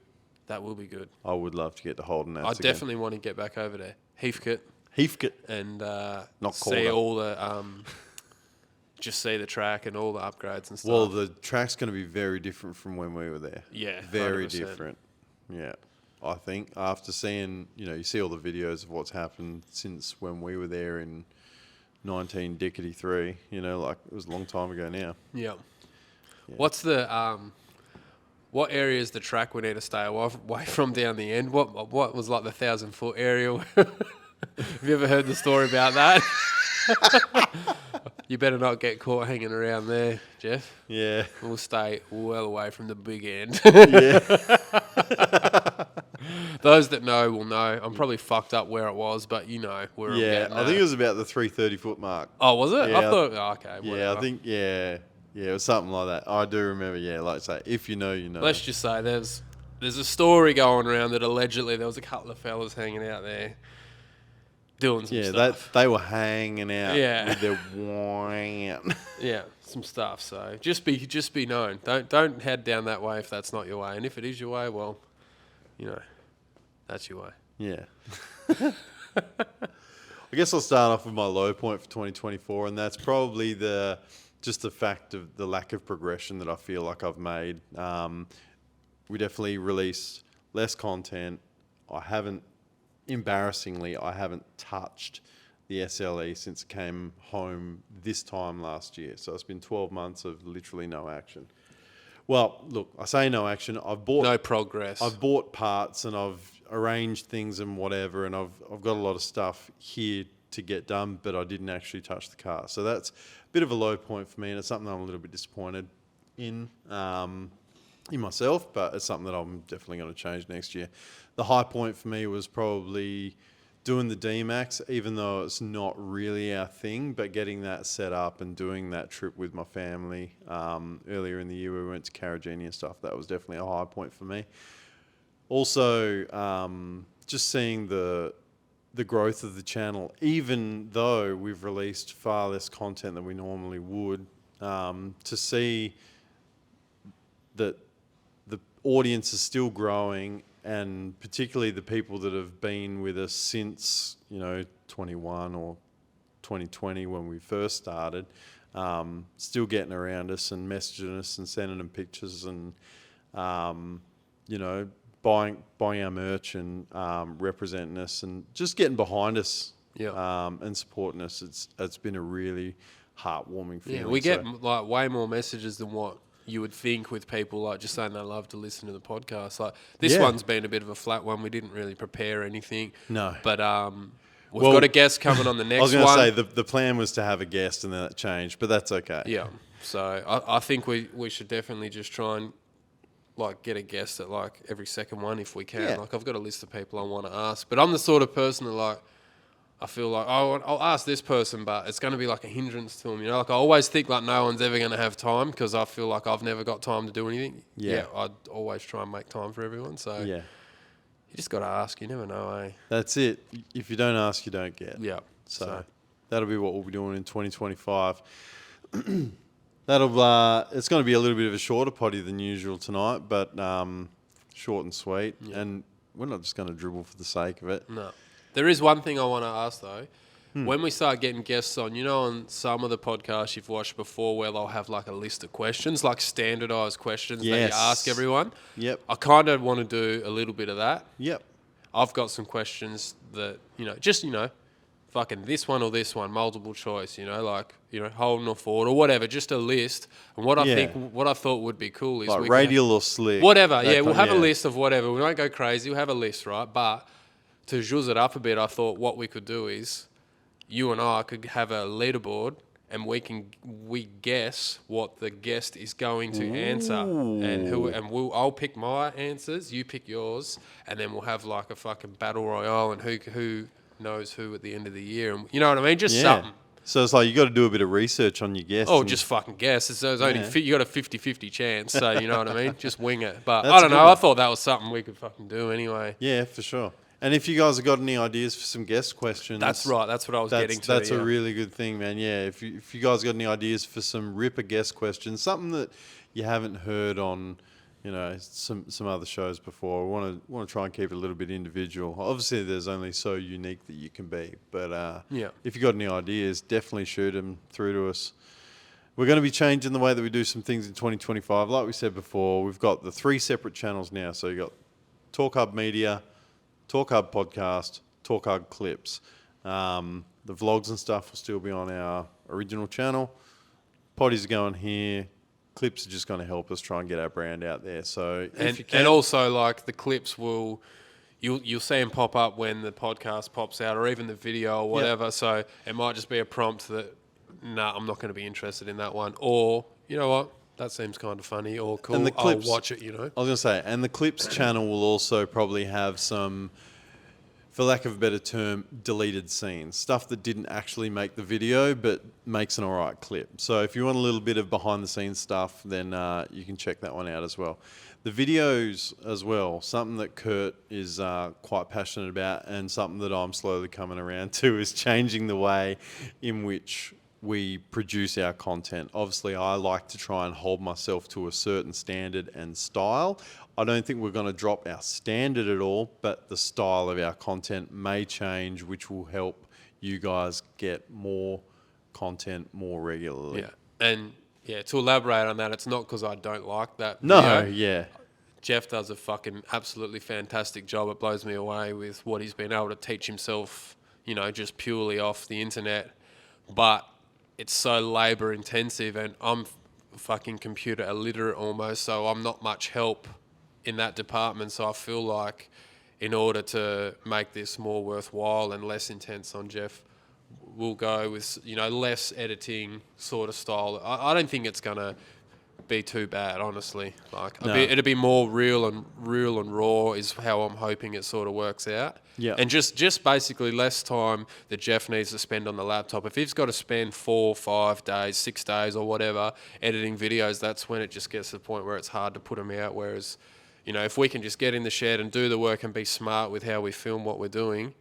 That will be good. I would love to get to Holden Nats I definitely want to get back over there. Heathcote. And see all the... just see the track and all the upgrades and stuff. Well, the track's going to be very different from when we were there. Yeah, very 100%. different. Yeah. I think after seeing, you see all the videos of what's happened since when we were there in 1993, like it was a long time ago now. Yeah. What's the what area is the track we need to stay away from down the end? What was like the 1,000-foot area? Have you ever heard the story about that? You better not get caught hanging around there, Jeff. Yeah. We'll stay well away from the big end. Yeah. Those that know will know. I'm probably fucked up where it was, but where I'm getting I think it was about the 330-foot mark. Oh, was it? Yeah, I thought, okay. Yeah, Whatever. I think, it was something like that. I do remember, like I say, if you know, you know. Let's just say there's a story going around that allegedly there was a couple of fellas hanging out there doing some stuff. They were hanging out with their wine. Yeah, some stuff. So just be known. Don't head down that way if that's not your way. And if it is your way, well, that's your way. Yeah. I guess I'll start off with my low point for 2024, and that's probably just the fact of the lack of progression that I feel like I've made. We definitely released less content. Embarrassingly, I haven't touched the SLE since it came home this time last year. So it's been 12 months of literally no action. Well, look, I say no action. No progress. I've bought parts and I've arranged things and whatever, and I've got a lot of stuff here to get done, but I didn't actually touch the car. So that's a bit of a low point for me, and it's something I'm a little bit disappointed in myself, but it's something that I'm definitely going to change next year. The high point for me was probably doing the D-Max, even though it's not really our thing, but getting that set up and doing that trip with my family. Earlier in the year, we went to Carragini and stuff. That was definitely a high point for me. Also, just seeing the growth of the channel, even though we've released far less content than we normally would, to see that the audience is still growing, and particularly the people that have been with us since 21 or 2020 when we first started, still getting around us and messaging us and sending them pictures and buying our merch and representing us and just getting behind us and supporting us. It's been a really heartwarming feeling. Yeah, we get like way more messages than what you would think with people like just saying they love to listen to the podcast. Like this Yeah. one's been a bit of a flat one. We didn't really prepare anything. No. But we've got a guest coming on the next I was one. going to say the plan was to have a guest and then that changed, but that's okay. Yeah. So I think we should definitely just try and like get a guest at like every second one if we can. Yeah. Like I've got a list of people I want to ask, but I'm the sort of person that like I feel like I'll ask this person, but it's going to be like a hindrance to them. You know, like I always think like no one's ever going to have time because I feel like I've never got time to do anything. Yeah. I'd always try and make time for everyone. So Yeah. you just got to ask. You never know, eh? That's it. If you don't ask, you don't get. Yeah. So that'll be what we'll be doing in 2025. It's going to be a little bit of a shorter potty than usual tonight, but short and sweet. Yeah. And we're not just going to dribble for the sake of it. No. There is one thing I want to ask though. When we start getting guests on, you know, on some of the podcasts you've watched before where they'll have like a list of questions, like standardized questions that you Yes. ask everyone. Yep. I kind of want to do a little bit of that. Yep. I've got some questions that, fucking this one or this one, multiple choice, like, Holden or Ford or whatever, just a list. And what I thought would be cool is Like radial or slick. whatever. that Yeah, we'll kind- have a list of whatever. We won't go crazy. We'll have a list, right? But to zhuzh it up a bit, I thought what we could do is you and I could have a leaderboard and we guess what the guest is going to answer I'll pick my answers, you pick yours, and then we'll have like a fucking battle royale and who knows who at the end of the year, and you know what I mean? Just something. So it's like you got to do a bit of research on your guests. Oh, and- just fucking guess. It's only you got a 50-50 chance, so you know what I mean? Just wing it. But That's I don't a good know. one. I thought that was something we could fucking do anyway. Yeah, for sure. And if you guys have got any ideas for some guest questions, That's right. That's what I was getting to. That's yeah. a really good thing, man. Yeah, if you guys got any ideas for some ripper guest questions, something that you haven't heard on, some other shows before, we want to try and keep it a little bit individual. Obviously, there's only so unique that you can be, but if you got any ideas, definitely shoot them through to us. We're going to be changing the way that we do some things in 2025. Like we said before, we've got the 3 separate channels now. So you got Torq Hub Media, Torq Hub Podcast, Torq Hub Clips. The vlogs and stuff will still be on our original channel. Potties are going here. Clips are just going to help us try and get our brand out there. So if you can, and also like the clips you'll see them pop up when the podcast pops out or even the video or whatever. So it might just be a prompt that I'm not going to be interested in that one, or you know what, that seems kind of funny or cool. And the clips, I'll watch it. I was going to say, and the Clips channel will also probably have some, for lack of a better term, deleted scenes. Stuff that didn't actually make the video, but makes an alright clip. So if you want a little bit of behind the scenes stuff, then you can check that one out as well. The videos as well, something that Kurt is quite passionate about and something that I'm slowly coming around to is changing the way in which we produce our content. Obviously, I like to try and hold myself to a certain standard and style. I don't think we're going to drop our standard at all, but the style of our content may change, which will help you guys get more content more regularly. Yeah, and to elaborate on that, it's not because I don't like that. No, video. yeah. Jeff does a fucking absolutely fantastic job. It blows me away with what he's been able to teach himself, just purely off the internet. But it's so labor intensive, and I'm fucking computer illiterate almost, so I'm not much help in that department. So I feel like in order to make this more worthwhile and less intense on Jeff, we'll go with less editing sort of style. I don't think it's gonna be too bad, honestly. Like it'd be more real and raw is how I'm hoping it sort of works out. Yeah. And just basically less time that Jeff needs to spend on the laptop. If he's got to spend 4, 5 days, 6 days or whatever editing videos, that's when it just gets to the point where it's hard to put them out. Whereas, if we can just get in the shed and do the work and be smart with how we film what we're doing,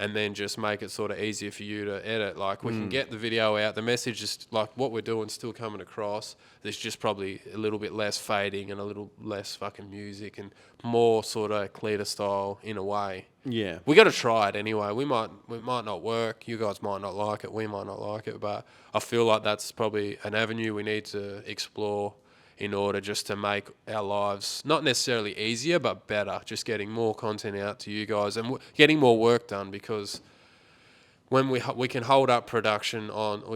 and then just make it sort of easier for you to edit. Like we can get the video out, the message is like what we're doing still coming across. There's just probably a little bit less fading and a little less fucking music and more sort of cleaner style in a way. Yeah. We got to try it anyway. We might not work. You guys might not like it. We might not like it. But I feel like that's probably an avenue we need to explore in order just to make our lives not necessarily easier, but better. Just getting more content out to you guys and getting more work done, because when we can hold up production on,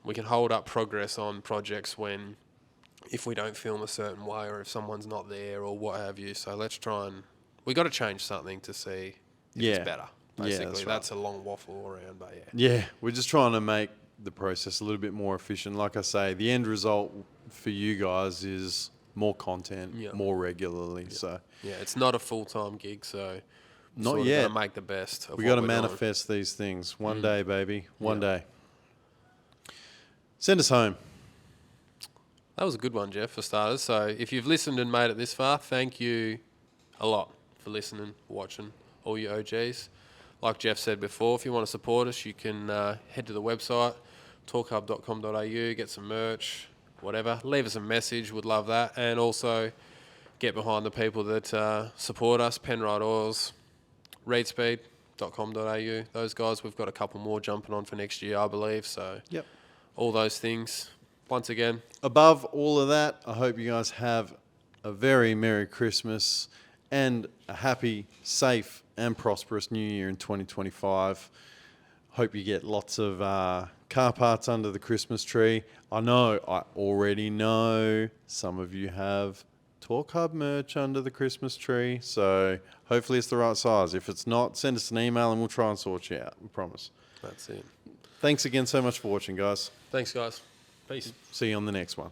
we can hold up progress on projects when if we don't film a certain way or if someone's not there or what have you. So let's try and we got to change something to see if Yeah. it's better. Basically, that's right. that's a long waffle around, but yeah. Yeah, we're just trying to make the process a little bit more efficient. Like I say, the end result for you guys is more content, Yeah. more regularly. So Yeah, it's not a full-time gig, so Not sort of yet. gotta make the best of we what got to we're doing. manifest these things one day, baby. One Yeah. day. Send us home. That was a good one, Jeff, for starters. So if you've listened and made it this far, thank you a lot for listening, watching, all you OGs. Like Jeff said before, if you want to support us, you can head to the website, torqhub.com.au, get some merch, whatever. Leave us a message, would love that. And also get behind the people that support us, Penrite Oils, readspeed.com.au. Those guys, we've got a couple more jumping on for next year, I believe. So Yep. all those things. Once again, Above all of that, I hope you guys have a very Merry Christmas and a happy, safe, and prosperous New Year in 2025. Hope you get lots of car parts under the Christmas tree. I already know some of you have Torq Hub merch under the Christmas tree, so hopefully it's the right size. If it's not, send us an email and we'll try and sort you out. We promise. that's it. Thanks again so much for watching, guys. Thanks, guys. Peace. See you on the next one.